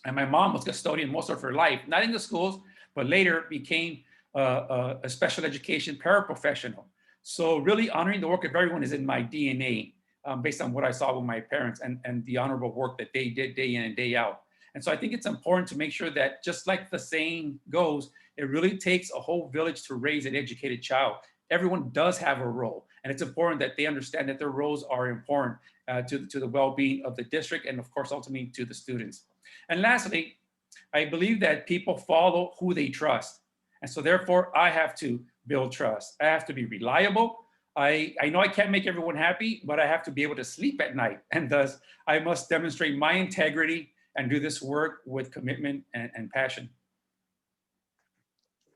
And my mom was custodian most of her life, not in the schools, but later became a special education paraprofessional. So really honoring the work of everyone is in my DNA, based on what I saw with my parents and the honorable work that they did day in and day out. And so I think it's important to make sure that, just like the saying goes, it really takes a whole village to raise an educated child. Everyone does have a role, and it's important that they understand that their roles are important to the well-being of the district and, of course, ultimately to the students. And lastly, I believe that people follow who they trust. And so therefore, I have to build trust. I have to be reliable. I know I can't make everyone happy, but I have to be able to sleep at night. And thus, I must demonstrate my integrity and do this work with commitment and passion.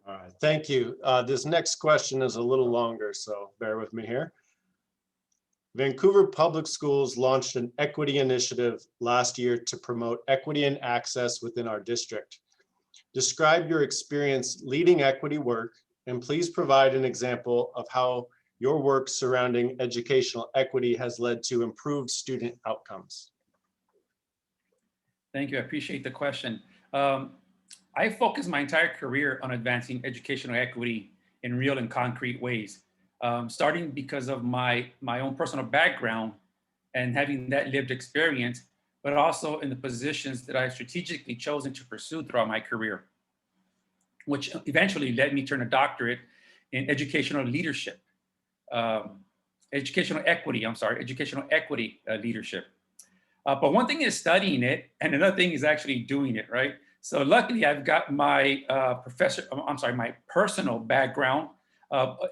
All right, thank you. This next question is a little longer, so bear with me here. Vancouver Public Schools launched an equity initiative last year to promote equity and access within our district. Describe your experience leading equity work, and please provide an example of how your work surrounding educational equity has led to improved student outcomes.
Thank you. I appreciate the question. I focused my entire career on advancing educational equity in real and concrete ways, starting because of my own personal background and having that lived experience, but also in the positions that I've strategically chosen to pursue throughout my career, which eventually led me to earn a doctorate in educational leadership, educational equity leadership. But one thing is studying it, and another thing is actually doing it, right? So luckily, I've got my my personal background,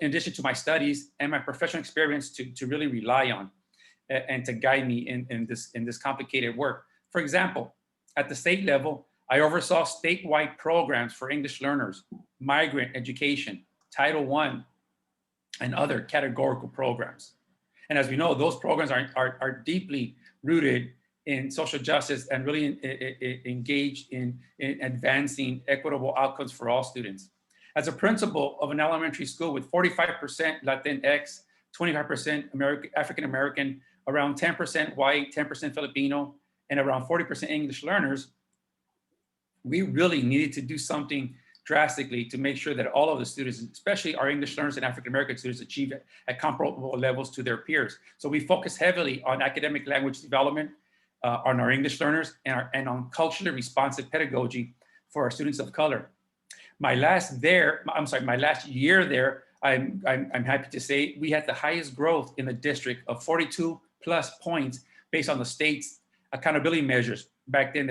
in addition to my studies and my professional experience to really rely on and to guide me in this complicated work. For example, at the state level, I oversaw statewide programs for English learners, migrant education, Title I, and other categorical programs. And as we know, those programs are deeply rooted in social justice and really engaged in advancing equitable outcomes for all students. As a principal of an elementary school with 45% Latinx, 25% African American, around 10% white, 10% Filipino, and around 40% English learners, we really needed to do something drastically to make sure that all of the students, especially our English learners and African American students, achieve at comparable levels to their peers. So we focus heavily on academic language development, on our English learners, and on culturally responsive pedagogy for our students of color. My last year there, I'm happy to say we had the highest growth in the district of 42 plus points based on the state's accountability measures. Back then,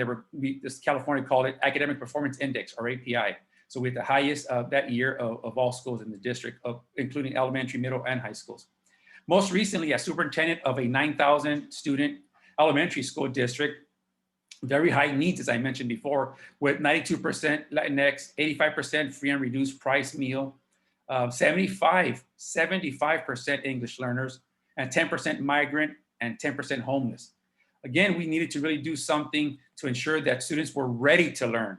California called it Academic Performance Index, or API. So we had the highest that year of all schools in the district, including elementary, middle, and high schools. Most recently, as superintendent of a 9,000 student elementary school district, very high needs, as I mentioned before, with 92% Latinx, 85% free and reduced price meal, 75% English learners, and 10% migrant and 10% homeless. Again, we needed to really do something to ensure that students were ready to learn,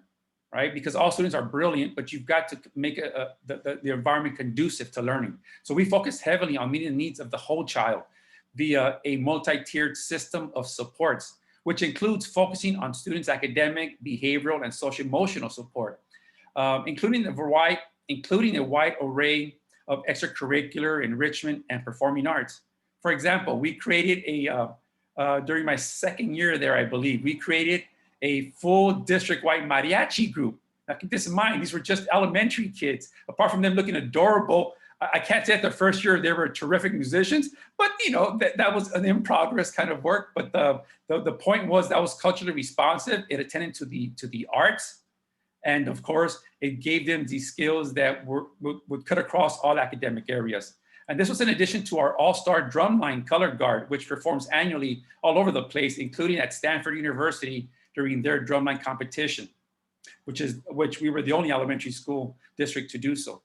right? Because all students are brilliant, but you've got to make the environment conducive to learning. So we focus heavily on meeting the needs of the whole child via a multi-tiered system of supports, which includes focusing on students' academic, behavioral, and social-emotional support, including a wide array of extracurricular enrichment and performing arts. For example, we created during my second year there, I believe, we created a full district-wide mariachi group. Now keep this in mind, these were just elementary kids. Apart from them looking adorable, I can't say at the first year they were terrific musicians, but you know, that was an in-progress kind of work. But the point was that was culturally responsive. It attended to the arts. And of course, it gave them these skills that would cut across all academic areas. And this was in addition to our all-star drumline color guard, which performs annually all over the place, including at Stanford University during their drumline competition, which we were the only elementary school district to do so.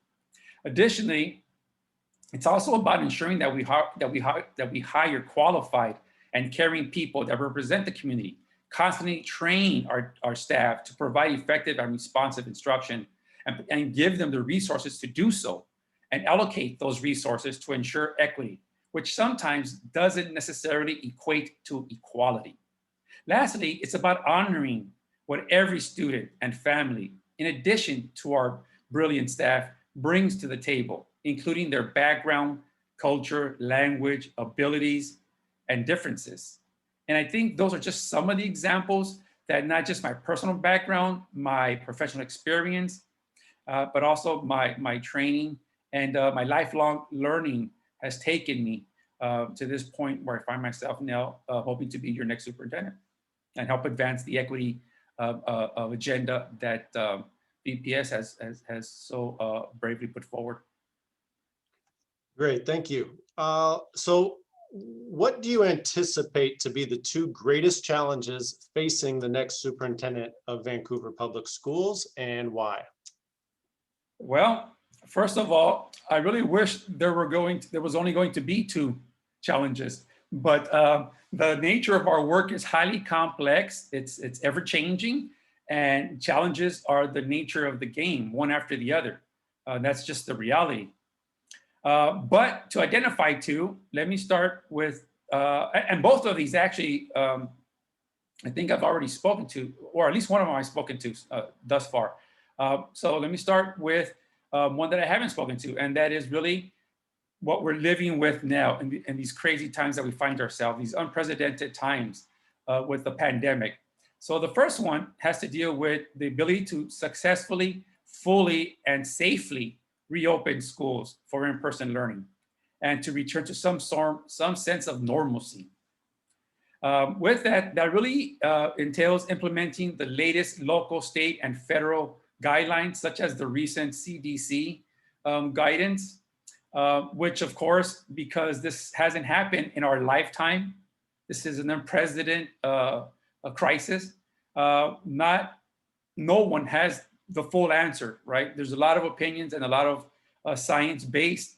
Additionally, it's also about ensuring that we hire qualified and caring people that represent the community, constantly train our staff to provide effective and responsive instruction, and give them the resources to do so, and allocate those resources to ensure equity, which sometimes doesn't necessarily equate to equality. Lastly, it's about honoring what every student and family, in addition to our brilliant staff, brings to the table, including their background, culture, language, abilities, and differences. And I think those are just some of the examples that not just my personal background, my professional experience, but also my training and my lifelong learning has taken me to this point where I find myself now hoping to be your next superintendent and help advance the equity agenda that VPS has so bravely put forward.
Great, thank you. So what do you anticipate to be the two greatest challenges facing the next superintendent of Vancouver Public Schools, and why?
Well, first of all, I really wish there was only going to be two challenges, but the nature of our work is highly complex. It's ever changing, and challenges are the nature of the game, one after the other. That's just the reality. But to identify two, let me start with, and both of these actually, I think I've already spoken to, or at least one of them I've spoken to thus far. So let me start with one that I haven't spoken to, and that is really what we're living with now in these crazy times that we find ourselves, these unprecedented times with the pandemic. So the first one has to deal with the ability to successfully, fully, and safely reopen schools for in-person learning and to return to some sense of normalcy. With that really entails implementing the latest local, state, and federal guidelines, such as the recent CDC guidance, which of course, because this hasn't happened in our lifetime, this is an unprecedented crisis. No one has the full answer, right? There's a lot of opinions and a lot of science-based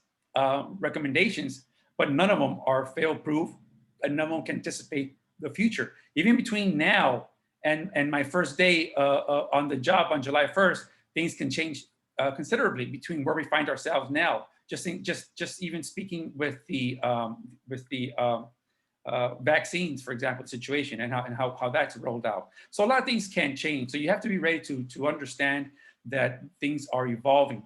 recommendations, but none of them are fail-proof, and none of them can anticipate the future. Even between now and my first day on the job on July 1st, things can change considerably between where we find ourselves now. Just even speaking with the vaccines, for example, situation and how that's rolled out. So a lot of things can change. So you have to be ready to understand that things are evolving.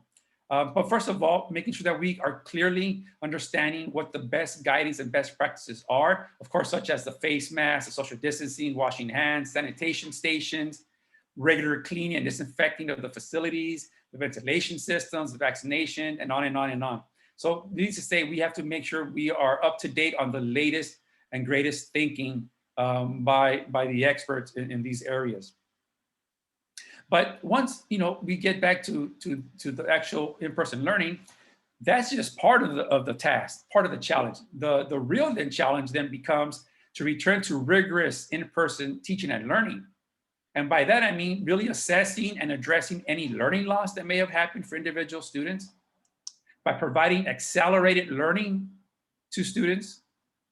But first of all, making sure that we are clearly understanding what the best guidance and best practices are, of course, such as the face mask, the social distancing, washing hands, sanitation stations, regular cleaning and disinfecting of the facilities, the ventilation systems, the vaccination, and on and on and on. So needless to say, we have to make sure we are up to date on the latest and greatest thinking by the experts in these areas. But once we get back to the actual in-person learning, that's just part of the task, part of the challenge. The real challenge then becomes to return to rigorous in-person teaching and learning. And by that, I mean really assessing and addressing any learning loss that may have happened for individual students by providing accelerated learning to students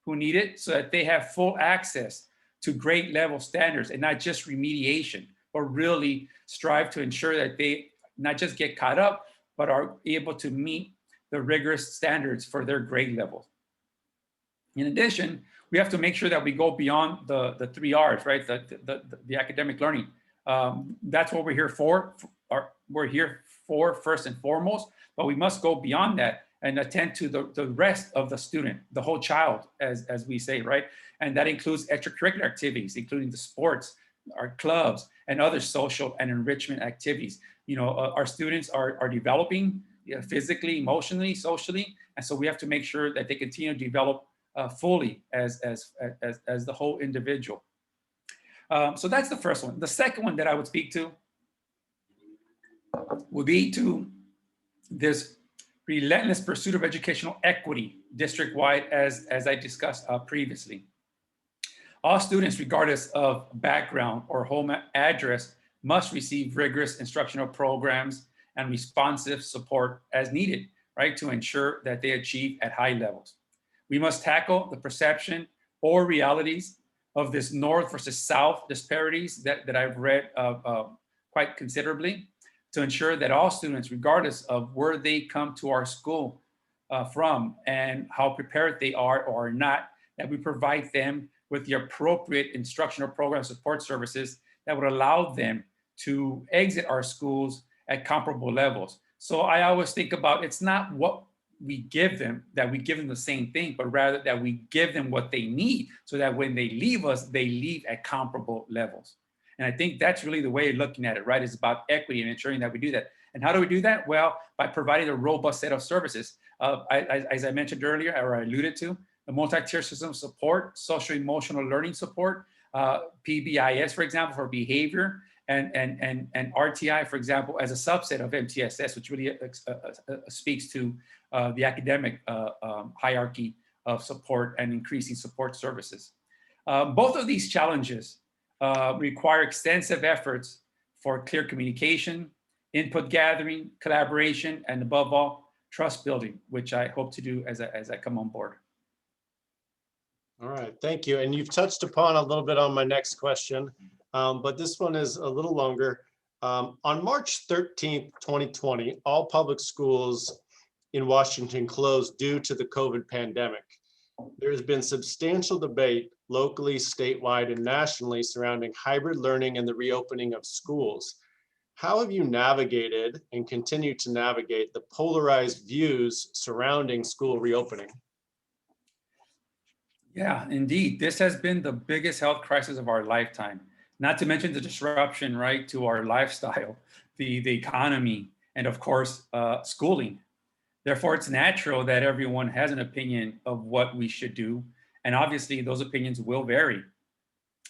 who need it so that they have full access to grade level standards and not just remediation, but really strive to ensure that they not just get caught up, but are able to meet the rigorous standards for their grade levels. In addition, we have to make sure that we go beyond the 3 R's, right? The academic learning. That's what we're here for. We're here for first and foremost, but we must go beyond that and attend to the rest of the student, the whole child, as we say, right? And that includes extracurricular activities, including the sports, our clubs, and other social and enrichment activities. Our students are developing physically, emotionally, socially, and so we have to make sure that they continue to develop fully as the whole individual. So that's the first one. The second one that I would speak to would be to this relentless pursuit of educational equity district-wide, as I discussed previously. All students, regardless of background or home address, must receive rigorous instructional programs and responsive support as needed, right, to ensure that they achieve at high levels. We must tackle the perception or realities of this North versus South disparities that I've read quite considerably, to ensure that all students, regardless of where they come to our school from and how prepared they are or not, that we provide them with the appropriate instructional program support services that would allow them to exit our schools at comparable levels. So I always think about, it's not what we give them, that we give them the same thing, but rather that we give them what they need so that when they leave us, they leave at comparable levels. And I think that's really the way of looking at it, right? It's about equity and ensuring that we do that. And how do we do that? Well, by providing a robust set of services. As I mentioned earlier, or I alluded to, the multi-tier system support, social emotional learning support, PBIS, for example, for behavior, and RTI, for example, as a subset of MTSS, which really speaks to the academic hierarchy of support and increasing support services. Both of these challenges require extensive efforts for clear communication, input gathering, collaboration, and above all, trust building, which I hope to do as I come on board.
All right, thank you. And you've touched upon a little bit on my next question, but this one is a little longer. On March 13th, 2020, all public schools in Washington closed due to the COVID pandemic. There has been substantial debate locally, statewide, and nationally surrounding hybrid learning and the reopening of schools. how have you navigated and continue to navigate the polarized views surrounding school reopening?
Yeah, indeed. This has been the biggest health crisis of our lifetime. Not to mention the disruption, right, to our lifestyle, the economy, and of course, schooling. Therefore, it's natural that everyone has an opinion of what we should do. And obviously, those opinions will vary.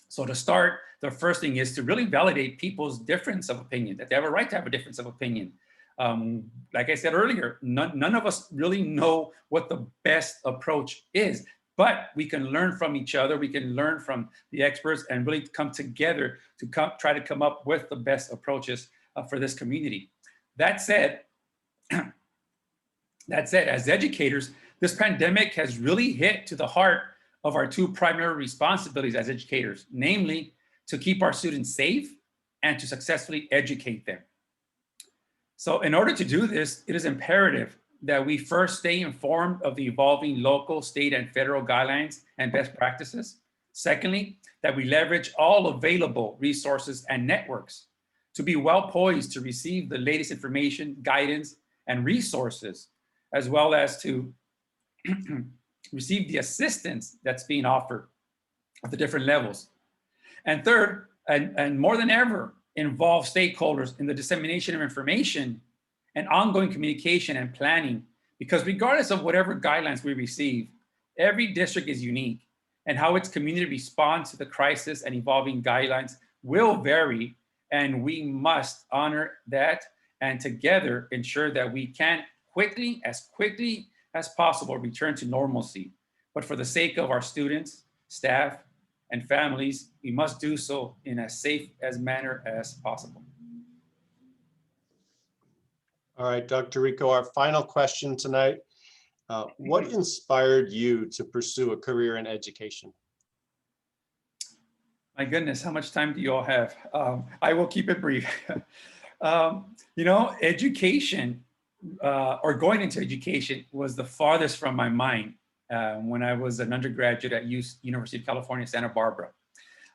So to start, the first thing is to really validate people's difference of opinion, that they have a right to have a difference of opinion. Like I said earlier, none of us really know what the best approach is, but we can learn from each other. We can learn from the experts and really come together to try to come up with the best approaches for this community. That said, as educators, this pandemic has really hit to the heart of our two primary responsibilities as educators, namely to keep our students safe and to successfully educate them. So in order to do this, it is imperative that we first stay informed of the evolving local, state, and federal guidelines and best practices. Secondly, that we leverage all available resources and networks to be well poised to receive the latest information, guidance, and resources, as well as to receive the assistance that's being offered at the different levels. And third, and more than ever, involve stakeholders in the dissemination of information and ongoing communication and planning, because regardless of whatever guidelines we receive, every district is unique, and how its community responds to the crisis and evolving guidelines will vary, and we must honor that and together ensure that we can quickly as possible return to normalcy. But for the sake of our students, staff, and families, we must do so in as safe as manner as possible.
All right, Dr. Rico, our final question tonight. What inspired you to pursue a career in education?
My goodness, how much time do you all have? I will keep it brief. You know, education or going into education was the farthest from my mind when I was an undergraduate at University of California, Santa Barbara.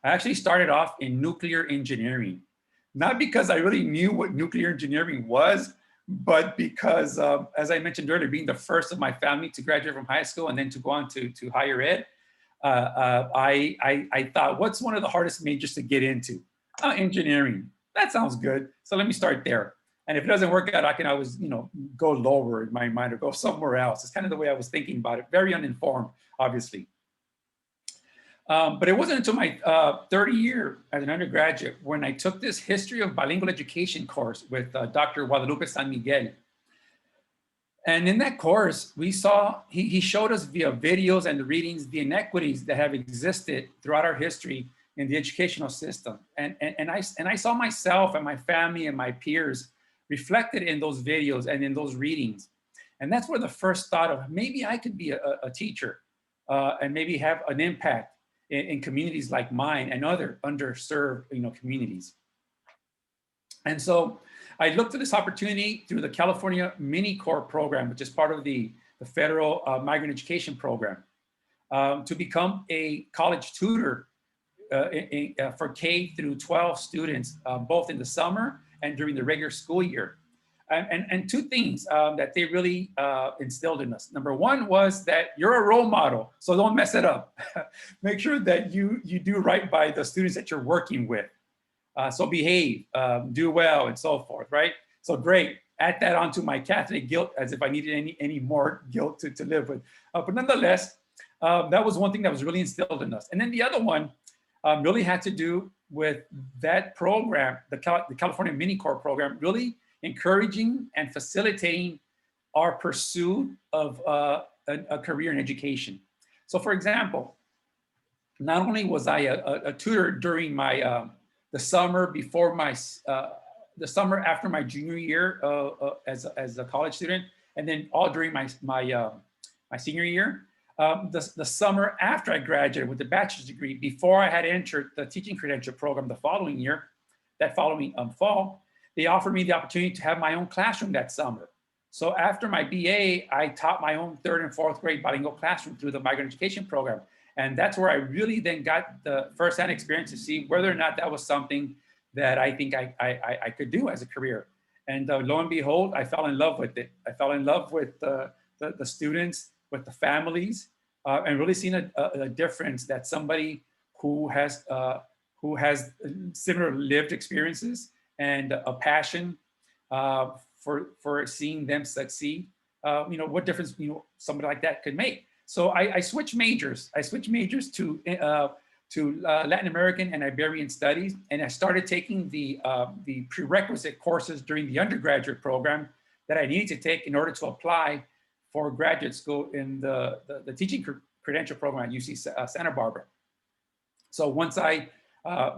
I actually started off in nuclear engineering, not because I really knew what nuclear engineering was, but because, as I mentioned earlier, being the first of my family to graduate from high school and then to go on to higher ed, I thought, what's one of the hardest majors to get into? Engineering. That sounds good. So let me start there. And if it doesn't work out, I can always, go lower in my mind or go somewhere else. It's kind of the way I was thinking about it. Very uninformed, obviously. But it wasn't until my third year as an undergraduate when I took this history of bilingual education course with Dr. Guadalupe San Miguel. And in that course, we saw, he showed us via videos and the readings, the inequities that have existed throughout our history in the educational system. And I saw myself and my family and my peers reflected in those videos and in those readings. And that's where the first thought of maybe I could be a teacher and maybe have an impact in communities like mine and other underserved communities. And so I looked at this opportunity through the California Mini Corps program, which is part of the federal migrant education program, to become a college tutor for K through 12 students, both in the summer and during the regular school year. And two things that they really instilled in us. Number one was that you're a role model, so don't mess it up. Make sure that you do right by the students that you're working with. So behave, do well, and so forth, right? So great, add that onto my Catholic guilt as if I needed any more guilt to live with. But nonetheless, that was one thing that was really instilled in us. And then the other one really had to do with that program, the California Mini Corps program, really encouraging and facilitating our pursuit of a career in education. So for example, not only was I a tutor during my, the summer before my, the summer after my junior year as a college student, and then all during my senior year, the summer after I graduated with the bachelor's degree, before I had entered the teaching credential program the following year, that following fall, they offered me the opportunity to have my own classroom that summer. So after my BA, I taught my own 3rd and 4th grade bilingual classroom through the migrant education program. And that's where I really then got the firsthand experience to see whether or not that was something that I think I could do as a career. And lo and behold, I fell in love with it. I fell in love with the students, with the families, and really seen a difference that somebody who has similar lived experiences and a passion for seeing them succeed, what difference somebody like that could make. So I switched majors. I switched majors to Latin American and Iberian studies, and I started taking the prerequisite courses during the undergraduate program that I needed to take in order to apply for graduate school in the teaching credential program at UC Santa Barbara. So once I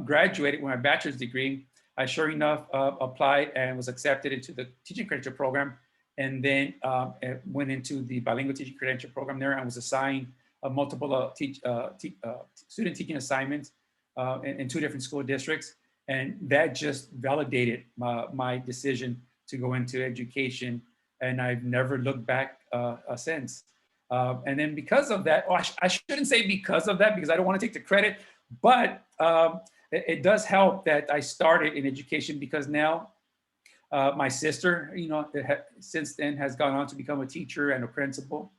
graduated with my bachelor's degree, I sure enough applied and was accepted into the teaching credential program, and then went into the bilingual teaching credential program there and was assigned multiple student teaching assignments in 2 different school districts. And that just validated my decision to go into education. And I've never looked back since. And then because of that, I shouldn't say because of that, because I don't want to take the credit, but it does help that I started in education, because now my sister, since then has gone on to become a teacher and a principal.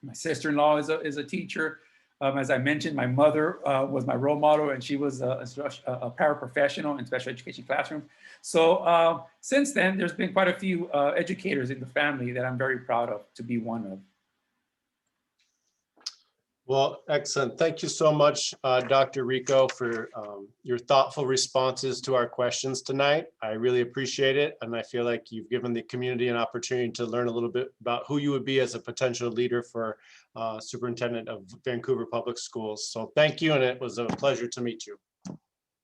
My sister-in-law is a teacher. As I mentioned, my mother was my role model, and she was a paraprofessional in special education classroom. So since then, there's been quite a few educators in the family that I'm very proud of to be one of.
Well, excellent. Thank you so much, Dr. Rico, for your thoughtful responses to our questions tonight. I really appreciate it. And I feel like you've given the community an opportunity to learn a little bit about who you would be as a potential leader for superintendent of Vancouver Public Schools. So thank you. And it was a pleasure to meet you.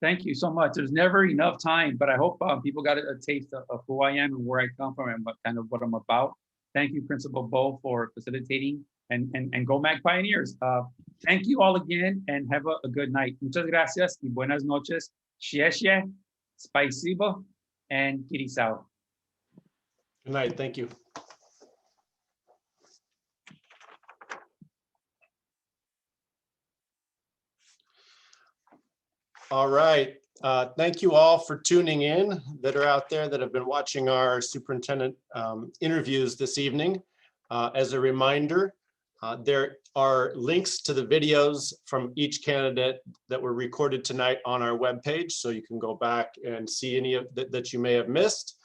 Thank you so much. There's never enough time, but I hope people got a taste of who I am and where I come from and what I'm about. Thank you, Principal Bo, for facilitating. And go Mag Pioneers. Thank you all again, and have a good night. Muchas gracias y buenas noches. Xie, spasibo, and kirisao.
Good night. Thank you. All right. Thank you all for tuning in that are out there that have been watching our superintendent interviews this evening. As a reminder, there are links to the videos from each candidate that were recorded tonight on our webpage, so you can go back and see any of that you may have missed.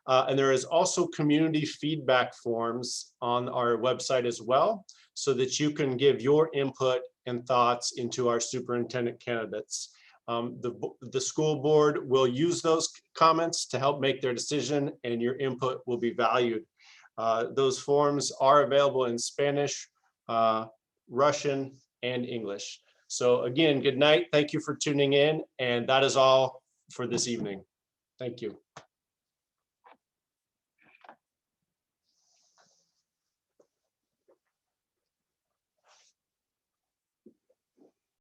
And there is also community feedback forms on our website as well, so that you can give your input and thoughts into our superintendent candidates. The school board will use those comments to help make their decision, and your input will be valued. Those forms are available in Spanish, Russian, and English. So again, good night. Thank you for tuning in. And that is all for this evening. Thank you.